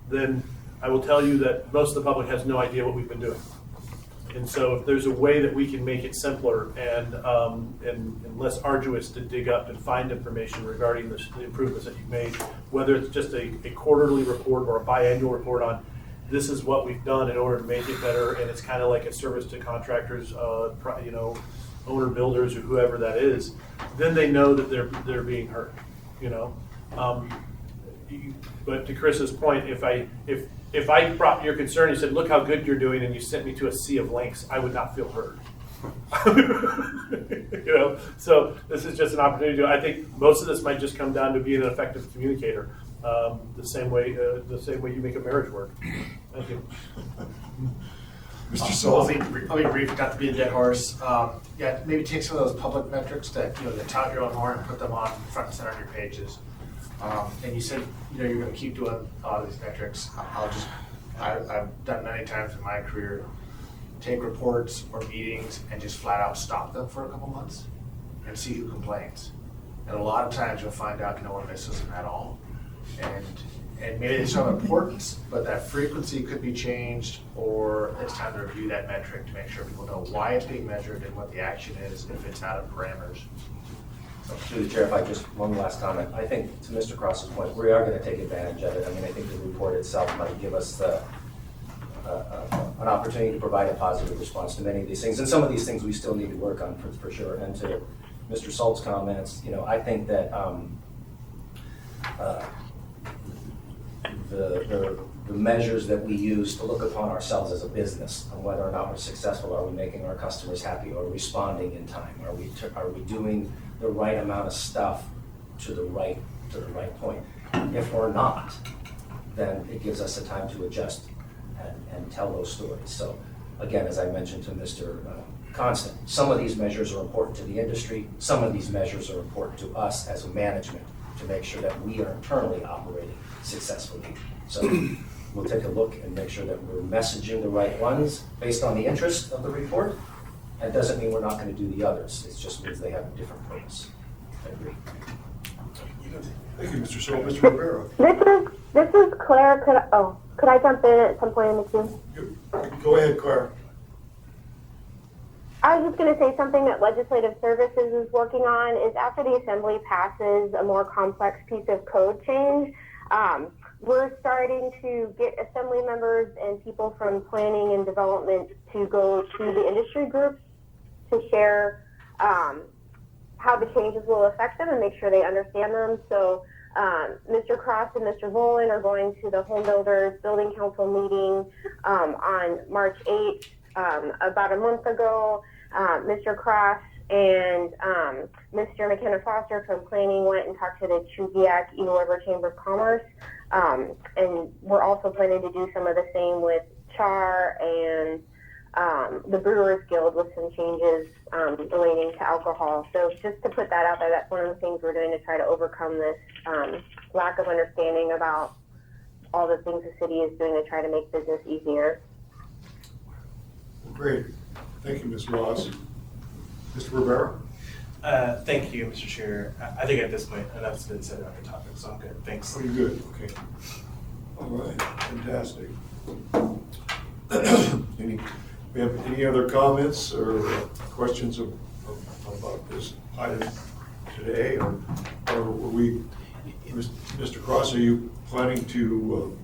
S3: then I will tell you that most of the public has no idea what we've been doing. And so if there's a way that we can make it simpler and less arduous to dig up and find information regarding the improvements that you've made, whether it's just a quarterly report or a biannual report on this is what we've done in order to make it better, and it's kind of like a service to contractors, you know, owner builders or whoever that is, then they know that they're being heard, you know. But to Chris's point, if I brought your concern, you said, look how good you're doing, and you sent me to a sea of links, I would not feel heard. You know, so this is just an opportunity to, I think most of this might just come down to being an effective communicator, the same way you make a marriage work. Thank you.
S1: Mr.
S12: I'll
S1: Sullivan?
S12: be brief, not to be a dead horse. Yeah, maybe take some of those public metrics that, you know, that tout your own horn and put them on front and center on your pages. And you said, you know, you're going to keep doing a lot of these metrics. I've done many times in my career, take reports or meetings and just flat out stop them for a couple months and see who complains. And a lot of times you'll find out no one misses them at all. And maybe there's some importance, but that frequency could be changed, or it's time to review that metric to make sure people know why it's being measured and what the action is if it's out of parameters.
S2: Through the chair, if I just, one last comment. I think to Mr. Cross's point, we are going to take advantage of it. I mean, I think the report itself might give us an opportunity to provide a positive response to many of these things. And some of these things we still need to work on for sure. And to Mr. Salt's comments, you know, I think that the measures that we use to look upon ourselves as a business and whether or not we're successful, are we making our customers happy, or responding in time, are we doing the right amount of stuff to the right point. If we're not, then it gives us a time to adjust and tell those stories. So again, as I mentioned to Mr. Constant, some of these measures are important to the industry, some of these measures are important to us as a management to make sure that we are internally operating successfully. So we'll take a look and make sure that we're messaging the right ones based on the interest of the report. That doesn't mean we're not going to do the others. It just means they have a different purpose. I agree.
S1: Thank you, Mr. Sullivan. Mr. Rivera?
S8: This is Claire. Could I jump in at some point in the queue?
S1: Go ahead, Claire.
S8: I was just going to say something that Legislative Services is working on is after the Assembly passes a more complex piece of code change, we're starting to get Assembly members and people from planning and development to go to the industry groups to share how the changes will affect them and make sure they understand them. So Mr. Cross and Mr. Volan are going to the Home Builders Building Council meeting on March 8th. About a month ago, Mr. Cross and Mr. McKenna Foster from Planning went and talked to the Chugiak Eagle River Chamber of Commerce. And we're also planning to do some of the same with CHAR and the Brewers Guild with some changes relating to alcohol. So just to put that out there, that's one of the things we're doing to try to overcome this lack of understanding about all the things the city is doing to try to make business easier.
S1: Great. Thank you, Ms. Ross. Mr. Rivera?
S9: Thank you, Mr. Chair. I think at this point, enough's been said on the topic, so I'm good. Thanks.
S1: Pretty good. Okay. All right. Fantastic. We have any other comments or questions about this item today? Or were we, Mr. Cross, are you planning to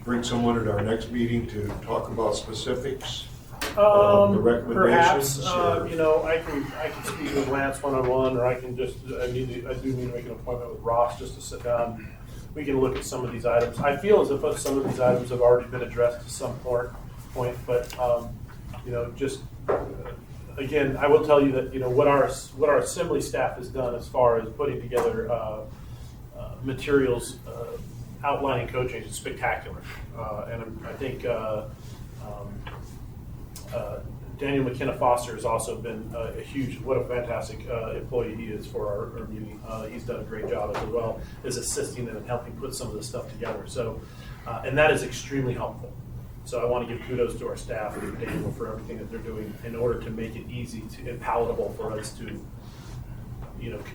S1: bring someone at our next meeting to talk about specifics? The recommendations?
S3: Perhaps,
S1: or-
S3: I can speak with Lance one-on-one, or I can just, I do need to make an appointment with Ross just to sit down. We can look at some of these items. I feel as if some of these items have already been addressed to some point, but, just, again, I will tell you that, what our assembly staff has done as far as putting together, materials, outlining code changes is spectacular. And I think, Daniel McKenna Foster has also been a huge, what a fantastic employee he is for our meeting. He's done a great job as well as assisting them and helping put some of this stuff together. So, and that is extremely helpful. So I want to give kudos to our staff and Daniel for everything that they're doing in order to make it easy and palatable for us to,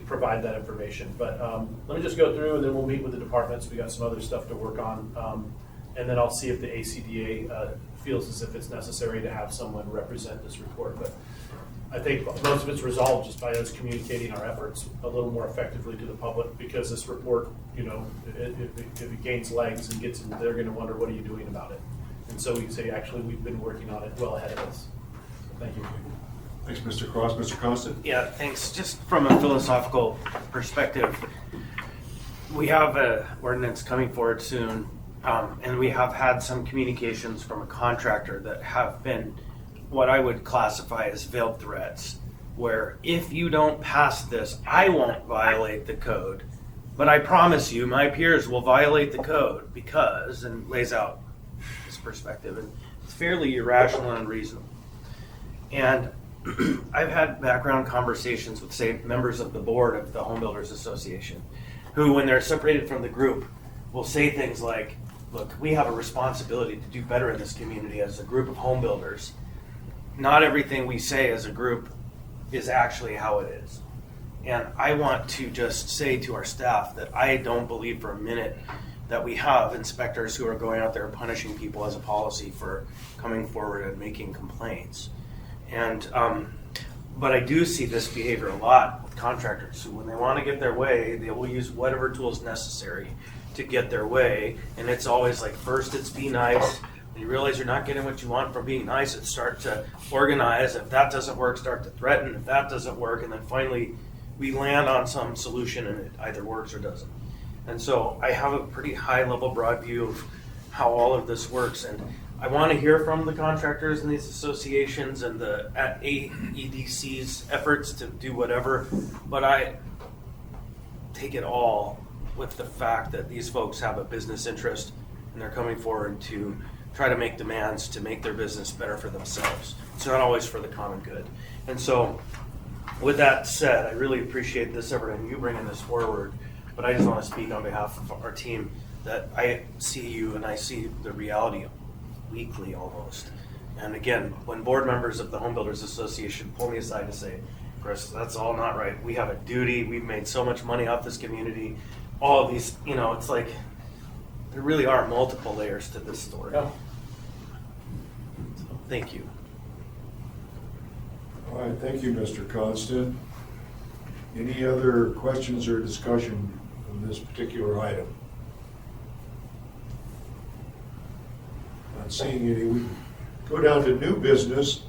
S3: provide that information. But let me just go through and then we'll meet with the departments. We got some other stuff to work on. And then I'll see if the ACDA feels as if it's necessary to have someone represent this report. But I think most of it's resolved just by us communicating our efforts a little more effectively to the public, because this report, if it gains legs and gets in, they're going to wonder, what are you doing about it? And so we can say, actually, we've been working on it well ahead of us. Thank you.
S1: Thanks, Mr. Cross. Mr. Constant?
S5: Yeah, thanks. Just from a philosophical perspective, we have an ordinance coming forward soon, and we have had some communications from a contractor that have been what I would classify as veiled threats, where if you don't pass this, I won't violate the code, but I promise you my peers will violate the code because, and lays out his perspective, and it's fairly irrational and unreasonable. And I've had background conversations with, say, members of the board of the Home Builders Association, who, when they're separated from the group, will say things like, look, we have a responsibility to do better in this community as a group of home builders. Not everything we say as a group is actually how it is. And I want to just say to our staff that I don't believe for a minute that we have inspectors who are going out there punishing people as a policy for coming forward and making complaints. And but I do see this behavior a lot with contractors who, when they want to get their way, they will use whatever tools necessary to get their way. And it's always like, first it's be nice. When you realize you're not getting what you want from being nice, it's start to organize. If that doesn't work, start to threaten. If that doesn't work, and then finally we land on some solution and it either works or doesn't. And so I have a pretty high level, broad view of how all of this works. And I want to hear from the contractors in these associations and the AEDC's efforts to do whatever, but I take it all with the fact that these folks have a business interest and they're coming forward to try to make demands to make their business better for themselves. It's not always for the common good. And so with that said, I really appreciate this effort and you bringing this forward, but I just want to speak on behalf of our team that I see you and I see the reality weekly almost. And again, when board members of the Home Builders Association pull me aside to say, Chris, that's all not right. We have a duty. We've made so much money off this community. All of these, it's like there really are multiple layers to this story.
S3: Yeah.
S5: So, thank you.
S1: All right, thank you, Mr. Constant. Any other questions or discussion on this particular item? Not seeing any. We go down to new business,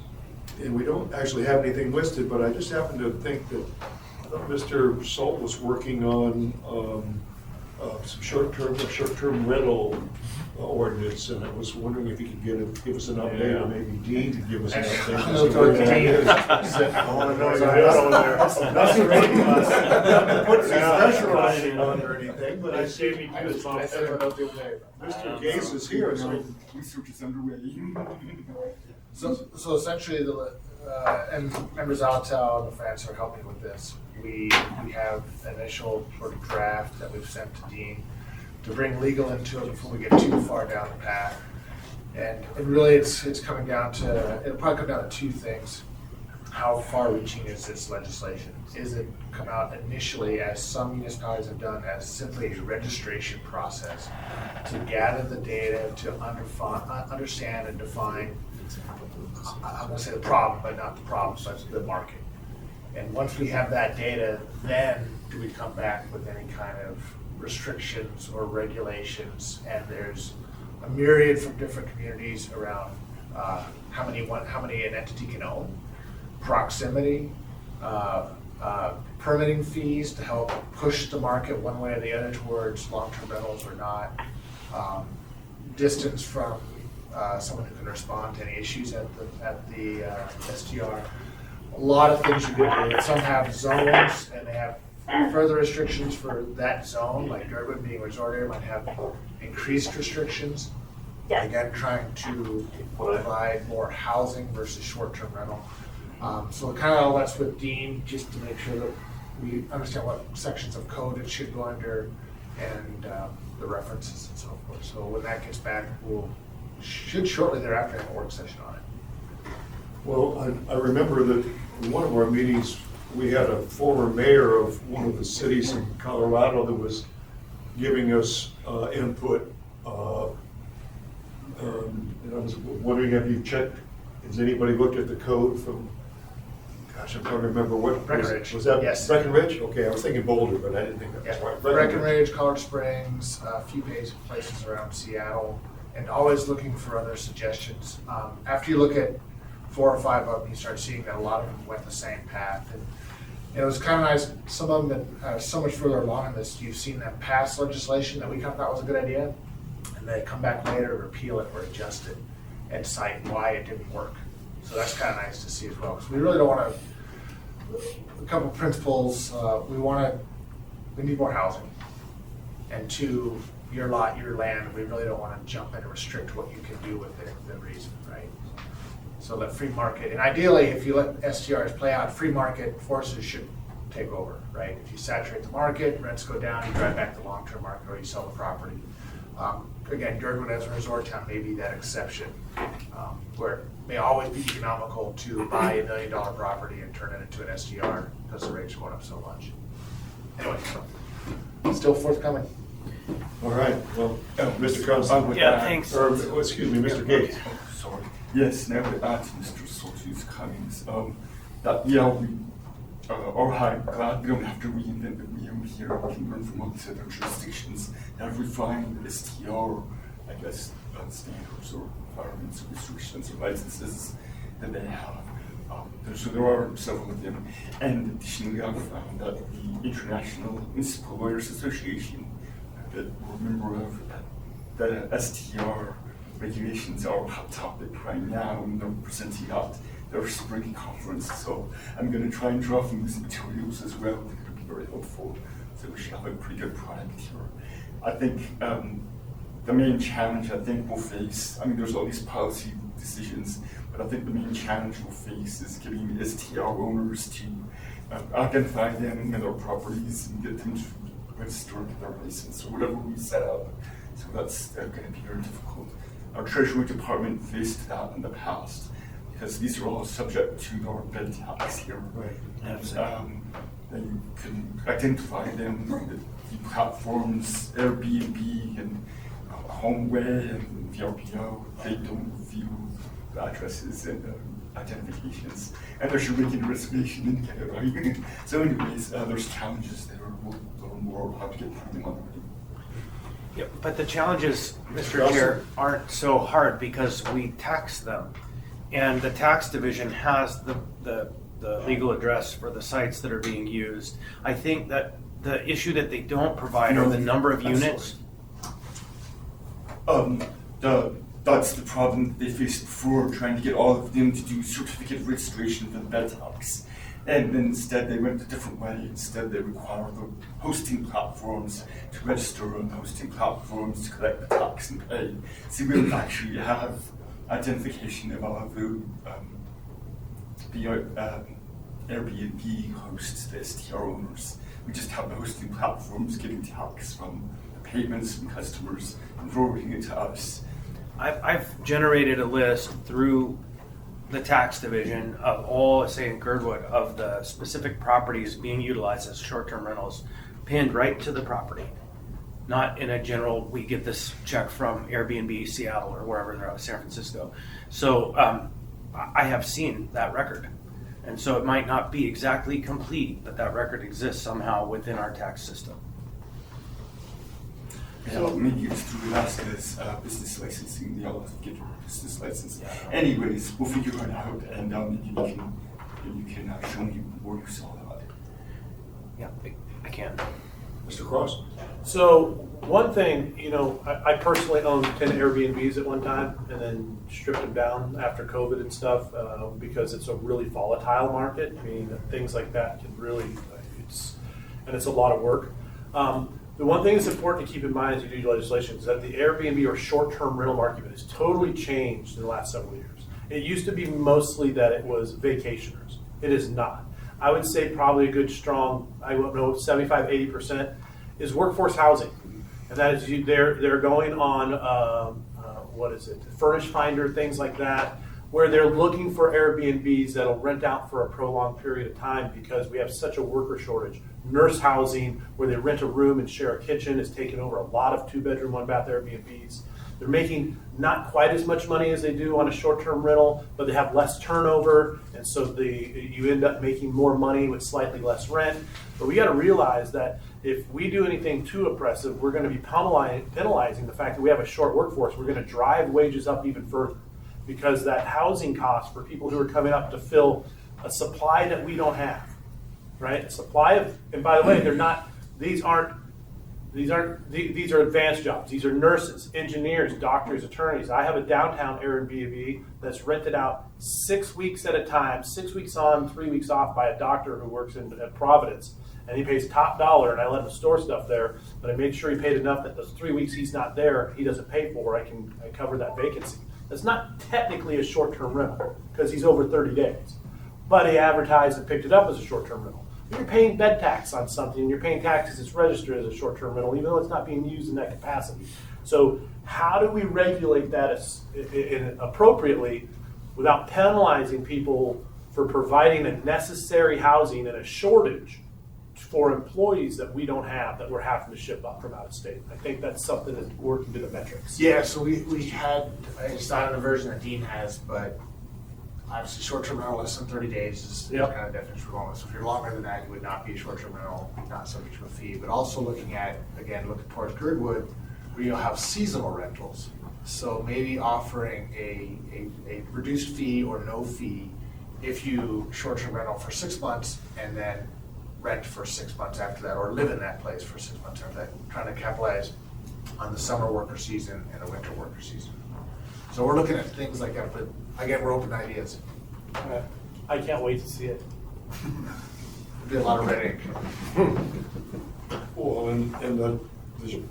S1: and we don't actually have anything listed, but I just happen to think that Mr. Solt was working on some short-term rental ordinance, and I was wondering if he could give us an update, or maybe Dean could give us an update. as to where that is. I want to know nothing put any pressure on or anything, but I see Mr. Gase is here, so.
S13: Research is underway. So essentially, and members out of the fans are helping with this. We have an initial sort of draft that we've sent to Dean to bring legal into it before we get too far down the path. And really, it's coming down to, it'll probably come down to two things. how far-reaching is this legislation? Is it come out initially, as some municipalities have done, as simply a registration process to gather the data, to understand and define, I'm gonna say the problem, but not the problem, but the market. And once we have that data, then do we come back with any kind of restrictions or regulations? And there's a myriad from different communities around how many an entity can own, proximity, permitting fees to help push the market one way or the other towards long-term rentals or not, distance from someone who can respond to any issues at the STR. A lot of things you could do. Some have zones and they have further restrictions for that zone, like Durban being a resort area might have increased restrictions. Again, trying to provide more housing versus short-term rental. So kind of all that's with Dean, just to make sure that we understand what sections of code it should go under and the references and so forth. So when that gets back, should shortly thereafter have a work session on it.
S1: Well, I remember that in one of our meetings, we had a former mayor of one of the cities in Colorado that was giving us input. And I was wondering, have you checked, has anybody looked at the code from, gosh, I'm trying to remember what.
S13: Breckenridge.
S1: Was that
S13: Yes.
S1: Breckenridge? Okay, I was thinking Boulder, but I didn't think that was right.
S13: Breckenridge, College Springs, a few places around Seattle, and always looking for other suggestions. After you look at 4 or 5 of them, you start seeing that a lot of them went the same path. And it was kind of nice, some of them that are so much further along in this, you've seen them pass legislation that we kind of thought was a good idea, and they come back later to repeal it or adjust it and cite why it didn't work. So that's kind of nice to see as well, because we really don't want to, a couple of principles, we need more housing. And 2, your lot, your land, we really don't want to jump in and restrict what you can do with it within reason, right? So let free market, and ideally, if you let STRs play out, free market forces should take over, right? If you saturate the market, rents go down, you drive back the long-term market or you sell the property. Again, Durban as a resort town may be that exception, where it may always be economical to buy $1 million property and turn it into an STR because the rates are going up so much. Anyway, so still forthcoming.
S1: All right, well, Mr. Constable.
S5: Yeah, thanks.
S1: Or, excuse me, Mr. Gates.
S14: Sorry. Yes, now to add to Mr. Soto's comments, that, yeah, we are glad we don't have to reinvent the wheel here. We can learn from all these other jurisdictions that have refined STR, I guess, standards or requirements or restrictions or licenses that they have. So there are several of them. And additionally, I've found that the International Municipal Lawyers Association, that we're a member of, the STR regulations are a hot topic right now, and they're presenting at their spring conference. So I'm going to try and draw from these materials as well. They're going to be very helpful. So we should have a pretty good product here. I think the main challenge I think we'll face, I mean, there's all these policy decisions, but I think the main challenge we'll face is getting STR owners to identify them and their properties and get them to register with their license or whatever we set up. So that's going to be very difficult. Our Treasury Department faced that in the past because these are all subject to our bed tax here.
S1: Right.
S14: And then you can identify them, the platforms, Airbnb and HomeAway and VRBO, they don't review the addresses and identifications. And there's your regular reservation in Canada, right? So anyways, there's challenges there. We'll learn more how to get through them already.
S5: Yeah, but the challenges, Mr. Chair, aren't so hard because we tax them. And the tax division has the legal address for the sites that are being used. I think that the issue that they don't provide are the number of units.
S14: That's the problem they faced before, trying to get all of them to do certificate registration for the bed tax. And then instead they went a different way. Instead they require the hosting platforms to register on hosting platforms to collect the tax and pay. So we don't actually have identification of all of the Airbnb hosts, the STR owners. We just have the hosting platforms getting tax from the payments from customers and forwarding it to us.
S5: I've generated a list through the tax division of all, say in Girdwood, of the specific properties being utilized as short-term rentals, pinned right to the property. Not in a general, we get this check from Airbnb, Seattle, or wherever they're out, San Francisco. So I have seen that record. And so it might not be exactly complete, but that record exists somehow within our tax system.
S14: So maybe it's through Alaska's business licensing, they all get a business license. Anyways, we'll figure it out, and maybe you can show me more you saw about it.
S5: Yeah, I can.
S1: Mr. Cross?
S3: So one thing, I personally owned 10 Airbnbs at one time and then stripped them down after COVID and stuff because it's a really volatile market. I mean, things like that can really, it's a lot of work. The one thing that's important to keep in mind as you do legislation is that the Airbnb or short-term rental market has totally changed in the last several years. It used to be mostly that it was vacationers. It is not. I would say probably a good strong, 75-80% is workforce housing. And that is, they're going on, Furnish Finder, things like that, where they're looking for Airbnbs that'll rent out for a prolonged period of time because we have such a worker shortage. Nurse housing, where they rent a room and share a kitchen, is taking over a lot of 2-bedroom, 1-bath Airbnbs. They're making not quite as much money as they do on a short-term rental, but they have less turnover, and so you end up making more money with slightly less rent. But we got to realize that if we do anything too oppressive, we're going to be penalizing the fact that we have a short workforce. We're going to drive wages up even further because that housing cost for people who are coming up to fill a supply that we don't have, right? A supply of, and by the way, these are advanced jobs. These are nurses, engineers, doctors, attorneys. I have a downtown Airbnb that's rented out 6 weeks at a time, 6 weeks on, 3 weeks off by a doctor who works at Providence. And he pays top dollar, and I let him store stuff there, but I made sure he paid enough that those 3 weeks he's not there, he doesn't pay for, I cover that vacancy. That's not technically a short-term rental because he's over 30 days. But he advertised and picked it up as a short-term rental. You're paying bed tax on something, you're paying taxes, it's registered as a short-term rental, even though it's not being used in that capacity. So how do we regulate that appropriately without penalizing people for providing a necessary housing and a shortage for employees that we don't have, that we're having to ship up from out of state? I think that's something that's working to the metrics.
S13: Yeah, so we had, it's not in the version that Dean has, but obviously short-term rental less than 30 days is kind of definition for wellness. So if you're longer than that, you would not be a short-term rental, not subject to a fee. But also looking towards Girdwood, where you'll have seasonal rentals. So maybe offering a reduced fee or no fee if you short-term rental for 6 months and then rent for 6 months after that, or live in that place for 6 months after that, trying to capitalize on the summer worker season and the winter worker season. So we're looking at things like that, but again, we're open to ideas.
S3: I can't wait to see it.
S13: There'll be a lot of red ink.
S1: Well, and the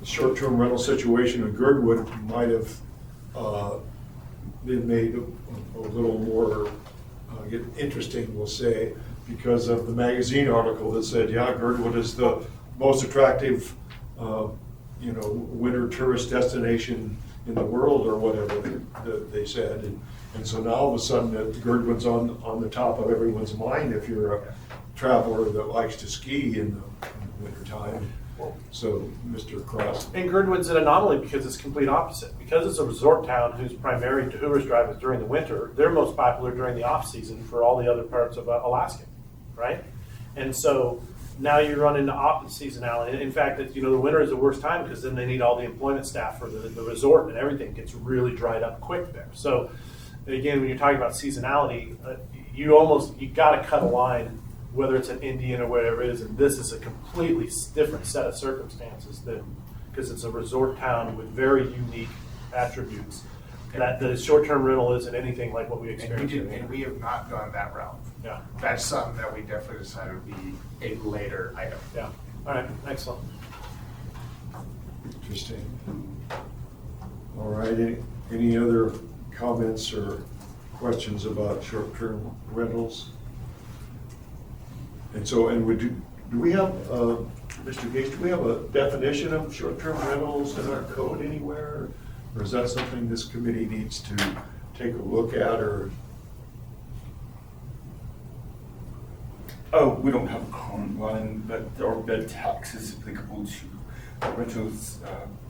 S1: short-term rental situation in Girdwood might have been made a little more interesting, we'll say, because of the magazine article that said, Girdwood is the most attractive, winter tourist destination in the world, or whatever they said. And so now all of a sudden, Girdwood's on the top of everyone's mind if you're a traveler that likes to ski in the wintertime. So, Mr. Cross.
S3: And Girdwood's an anomaly because it's complete opposite. Because it's a resort town whose primary tourist drive is during the winter, they're most popular during the off-season for all the other parts of Alaska, right? And so now you run into opposite seasonality. In fact, the winter is the worst time because then they need all the employment staff for the resort, and everything gets really dried up quick there. So again, when you're talking about seasonality, you got to cut a line, whether it's an Indian or whatever it is, and this is a completely different set of circumstances because it's a resort town with very unique attributes. That the short-term rental isn't anything like what we experienced.
S13: And we have not gone that route.
S3: Yeah.
S13: That's something that we definitely decided would be a later item.
S3: Yeah. All right. Excellent.
S1: Interesting. All right. Any other comments or questions about short-term rentals? And do we have, Mr. Gates, do we have a definition of short-term rentals in our code anywhere? Or is that something this committee needs to take a look at, or
S14: Oh, we don't have a current one, but our bed tax is applicable to rentals,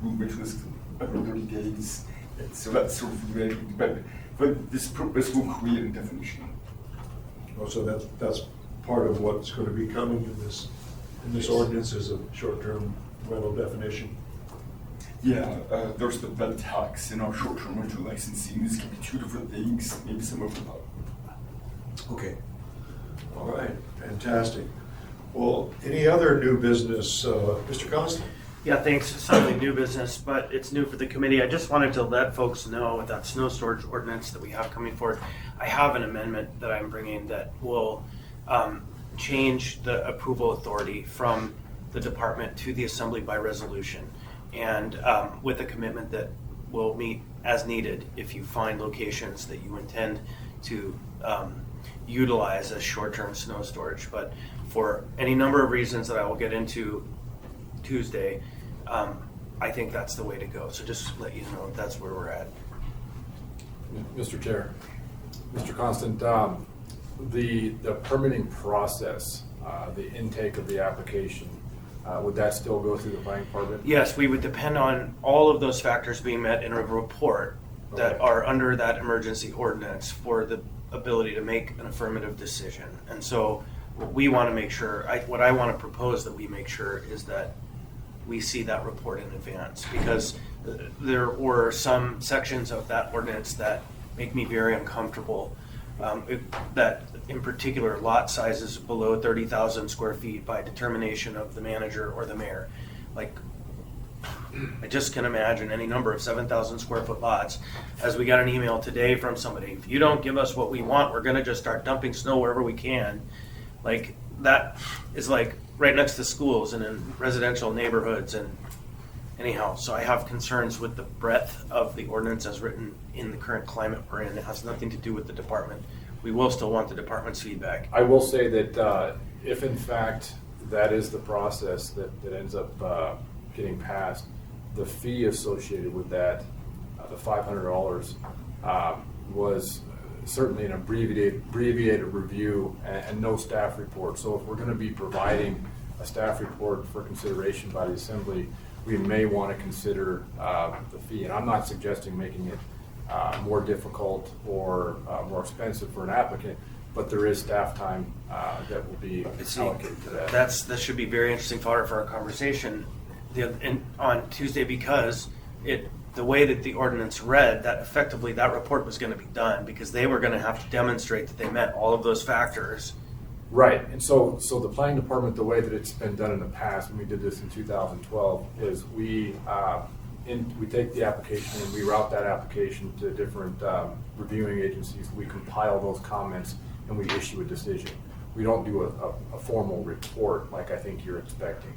S14: room rentals over 30 days. So that's sort of related, but for this purpose, we'll create a definition.
S1: Also, that's part of what's going to be coming in this ordinance is a short-term rental definition.
S14: Yeah, there's the bed tax and our short-term rental licensing. This can be two different things, maybe some overlap.
S1: Okay. All right, fantastic. Well, any other new business, Mr. Constant?
S5: Yeah, thanks. It's not really new business, but it's new for the committee. I just wanted to let folks know with that snow storage ordinance that we have coming forward, I have an amendment that I'm bringing that will change the approval authority from the department to the assembly by resolution, and with a commitment that will meet as needed if you find locations that you intend to utilize as short-term snow storage. But for any number of reasons that I will get into Tuesday, I think that's the way to go. So just let you know that's where we're at.
S4: Mr. Chair, Mr. Constant, the permitting process, the intake of the application, would that still go through the planning department?
S5: Yes, we would depend on all of those factors being met in a report that are under that emergency ordinance for the ability to make an affirmative decision. And so what we want to make sure, what I want to propose that we make sure is that we see that report in advance, because there were some sections of that ordinance that make me very uncomfortable. That in particular, lot sizes below 30,000 square feet by determination of the manager or the mayor. Like, I just can imagine any number of 7,000 square foot lots. As we got an email today from somebody, if you don't give us what we want, we're going to just start dumping snow wherever we can. Like, that is like right next to schools and in residential neighborhoods. And anyhow, so I have concerns with the breadth of the ordinance as written in the current climate we're in. It has nothing to do with the department. We will still want the department's feedback.
S4: I will say that if in fact that is the process that ends up getting passed, the fee associated with that, the $500, was certainly an abbreviated review and no staff report. So if we're going to be providing a staff report for consideration by the assembly, we may want to consider the fee. And I'm not suggesting making it more difficult or more expensive for an applicant, but there is staff time that will be allocated to that.
S5: That should be very interesting fodder for our conversation on Tuesday, because the way that the ordinance read, that effectively that report was going to be done because they were going to have to demonstrate that they met all of those factors.
S4: Right, and so the planning department, the way that it's been done in the past, when we did this in 2012, is we take the application and we route that application to different reviewing agencies. We compile those comments and we issue a decision. We don't do a formal report like I think you're expecting.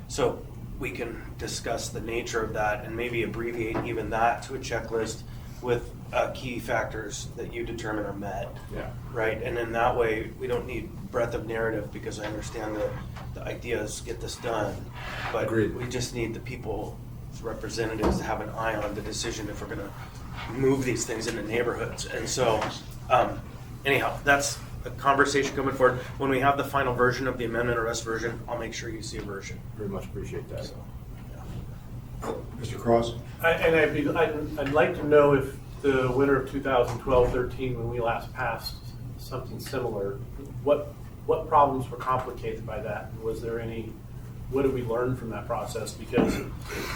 S5: So we can discuss the nature of that and maybe abbreviate even that to a checklist with key factors that you determine are met.
S4: Yeah.
S5: Right, and in that way, we don't need breadth of narrative, because I understand the ideas get this done. But
S4: Agreed.
S5: We just need the people's representatives to have an eye on the decision if we're going to move these things into neighborhoods. And so, anyhow, that's a conversation coming forward. When we have the final version of the amendment or S version, I'll make sure you see a version.
S4: Very much appreciate that.
S5: So,
S1: Mr. Cross?
S3: I'd like to know if the winter of 2012-13, when we last passed something similar, what problems were complicated by that? And was there what did we learn from that process? Because,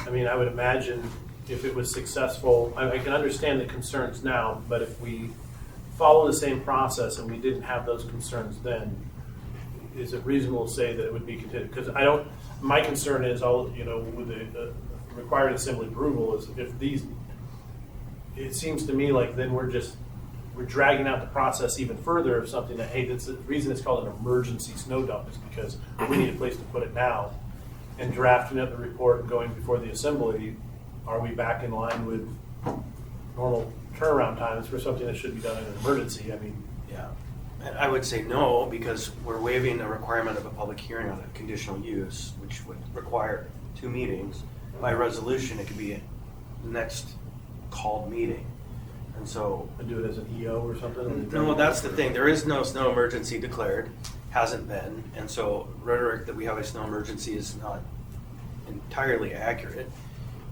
S3: I mean, I would imagine if it was successful, I can understand the concerns now, but if we follow the same process and we didn't have those concerns then, is it reasonable to say that it would be continued? Because my concern is with the required assembly approval is if these, it seems to me like then we're dragging out the process even further of something that, hey, that's the reason it's called an emergency snow dump is because we need a place to put it now. And drafting up the report and going before the assembly, are we back in line with normal turnaround times for something that should be done in an emergency? I mean,
S5: yeah. And I would say no, because we're waiving the requirement of a public hearing on a conditional use, which would require 2 meetings. By resolution, it could be the next called meeting. And so,
S3: do it as an EO or something?
S5: no, that's the thing. There is no snow emergency declared. hasn't been. And so rhetoric that we have a snow emergency is not entirely accurate.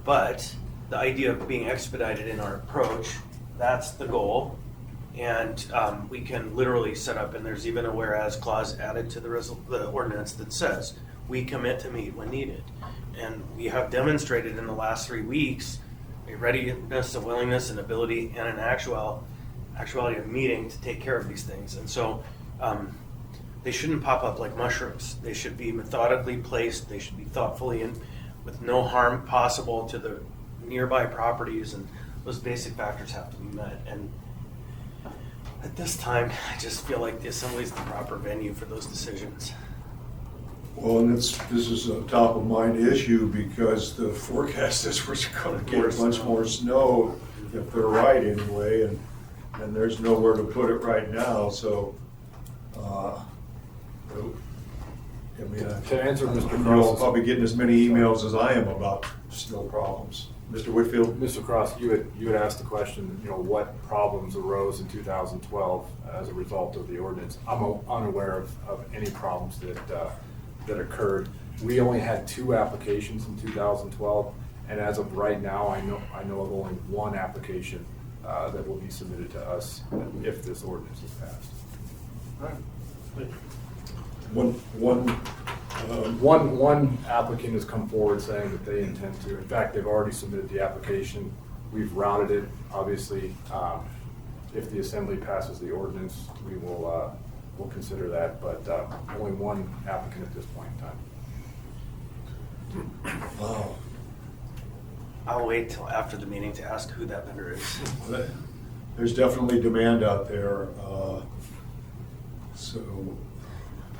S5: But the idea of being expedited in our approach, that's the goal. And we can literally set up, and there's even a whereas clause added to the ordinance that says, we commit to meet when needed. And we have demonstrated in the last 3 weeks a readiness, a willingness, an ability, and an actuality of meeting to take care of these things. And so they shouldn't pop up like mushrooms. They should be methodically placed. They should be thoughtfully in, with no harm possible to the nearby properties, and those basic factors have to be met. And at this time, I just feel like the assembly is the proper venue for those decisions.
S1: Well, and this is a top of mind issue because the forecast is we're going to get a bunch more snow, if they're right anyway, and there's nowhere to put it right now, so, I mean,
S4: To answer Mr.
S1: you're
S4: Cross's,
S1: probably getting as many emails as I am about snow problems. Mr. Whitfield?
S4: Mr. Cross, you had asked the question, you know, what problems arose in 2012 as a result of the ordinance. I'm unaware of any problems that occurred. We only had 2 applications in 2012, and as of right now, I know of only 1 application that will be submitted to us if this ordinance is passed.
S3: All right.
S4: One applicant has come forward saying that they intend to. In fact, they've already submitted the application. We've routed it. Obviously, if the assembly passes the ordinance, we will we'll consider that. But only 1 applicant at this point in time.
S1: Wow.
S5: I'll wait till after the meeting to ask who that vendor is.
S1: There's definitely demand out there, so.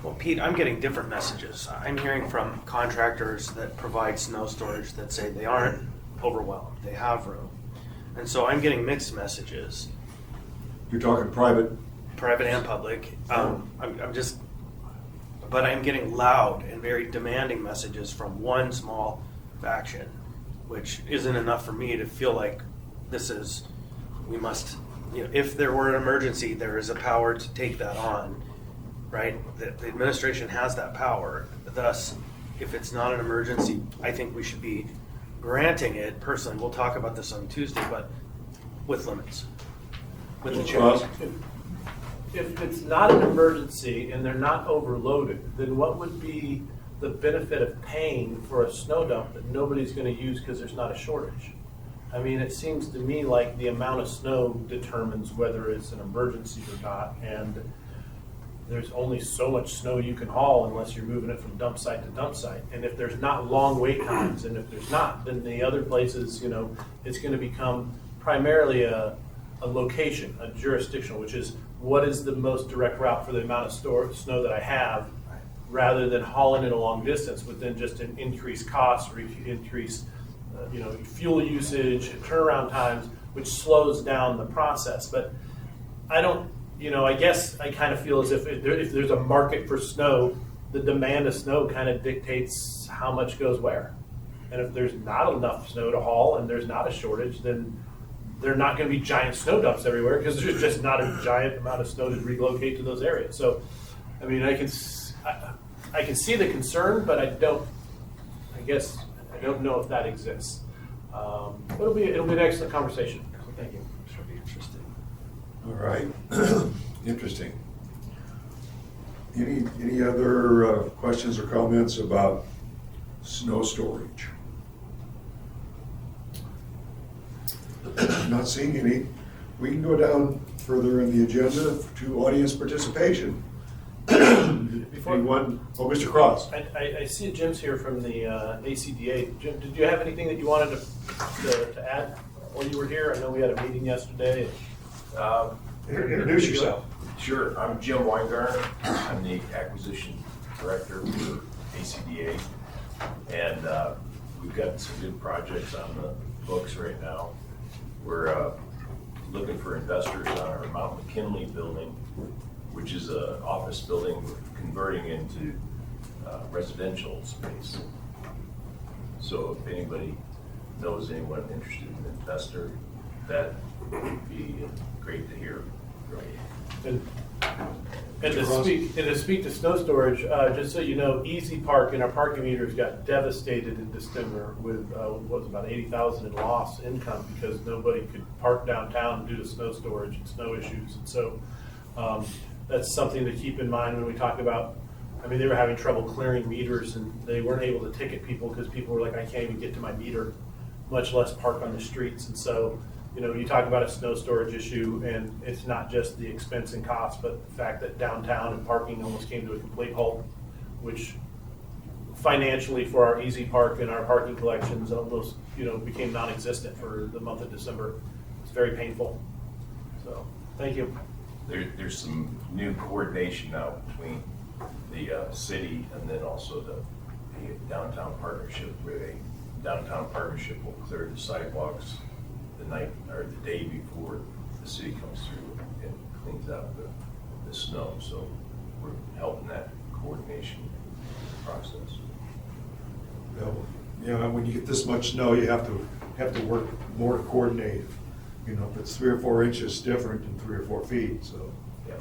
S5: Well, Pete, I'm getting different messages. I'm hearing from contractors that provide snow storage that say they aren't overwhelmed, they have room. And so I'm getting mixed messages.
S1: You're talking private?
S5: Private and public. I'm getting loud and very demanding messages from one small faction, which isn't enough for me to feel like we must, if there were an emergency, there is a power to take that on. Right? The administration has that power. Thus, if it's not an emergency, I think we should be granting it personally. We'll talk about this on Tuesday, but with limits, with the chairs.
S3: If it's not an emergency and they're not overloaded, then what would be the benefit of paying for a snow dump that nobody's going to use because there's not a shortage? I mean, it seems to me like the amount of snow determines whether it's an emergency or not, and there's only so much snow you can haul unless you're moving it from dump site to dump site. And if there's not long wait times, and if there's not, then the other places, it's going to become primarily a location, a jurisdictional, which is what is the most direct route for the amount of snow that I have, rather than hauling it a long distance with then just an increased cost or increased fuel usage, turnaround times, which slows down the process. But I guess I kind of feel as if there's a market for snow, the demand of snow kind of dictates how much goes where. And if there's not enough snow to haul and there's not a shortage, then there are not going to be giant snow dumps everywhere because there's just not a giant amount of snow to relocate to those areas. So, I mean, I can see the concern, but I don't know if that exists. It'll be an excellent conversation. So thank you.
S5: Should be interesting.
S1: All right, interesting. Any other questions or comments about snow storage? Not seeing any. We can go down further in the agenda to audience participation. Anyone? Oh, Mr. Cross.
S3: I see Jim's here from the ACDA. Jim, did you have anything that you wanted to add while you were here? I know we had a meeting yesterday.
S1: Introduce yourself.
S15: Sure, I'm Jim Weingarten. I'm the acquisition director for ACDA. And we've got some good projects on the books right now. We're looking for investors on our Mount McKinley building, which is an office building we're converting into residential space. So if anybody knows anyone interested in an investor, that would be great to hear.
S3: And And to speak to snow storage, just so you know, Easy Park and our parking meters got devastated in December with, what was it, about 80,000 in lost income because nobody could park downtown due to snow storage and snow issues. And so that's something to keep in mind when we talk about, I mean, they were having trouble clearing meters and they weren't able to ticket people because people were like, I can't even get to my meter, much less park on the streets. And so, you know, you talk about a snow storage issue, and it's not just the expense and cost, but the fact that downtown and parking almost came to a complete halt, which financially for our Easy Park and our parking collections almost, you know, became non-existent for the month of December. It's very painful. So, thank you.
S15: There's some new coordination now between the city and then also the downtown partnership, where the downtown partnership will clear the sidewalks the night or the day before the city comes through and cleans out the snow. So we're helping that coordination process.
S1: Yeah, when you get this much snow, you have to work more to coordinate. You know, if it's 3 or 4 inches different than 3 or 4 feet, so.
S15: Yeah.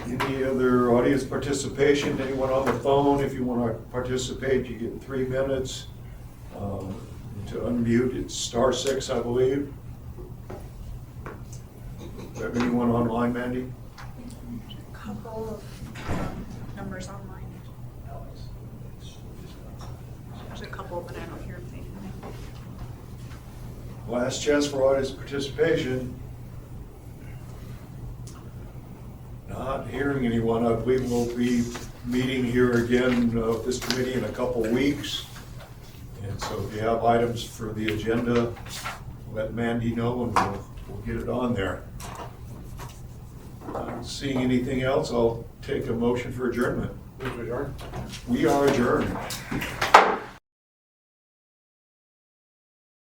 S1: Any other audience participation? Anyone on the phone? If you want to participate, you get 3 minutes. To unmute, it's *6, I believe. Do you have anyone online, Mandy?
S7: A couple of numbers online. There's a couple, but I don't hear anything.
S1: Last chance for audience participation. Not hearing anyone. I believe we'll be meeting here again of this committee in a couple weeks. And so if you have items for the agenda, let Mandy know and we'll get it on there. Not seeing anything else, I'll take a motion for adjournment.
S3: Move to adjourn.
S1: We are adjourned.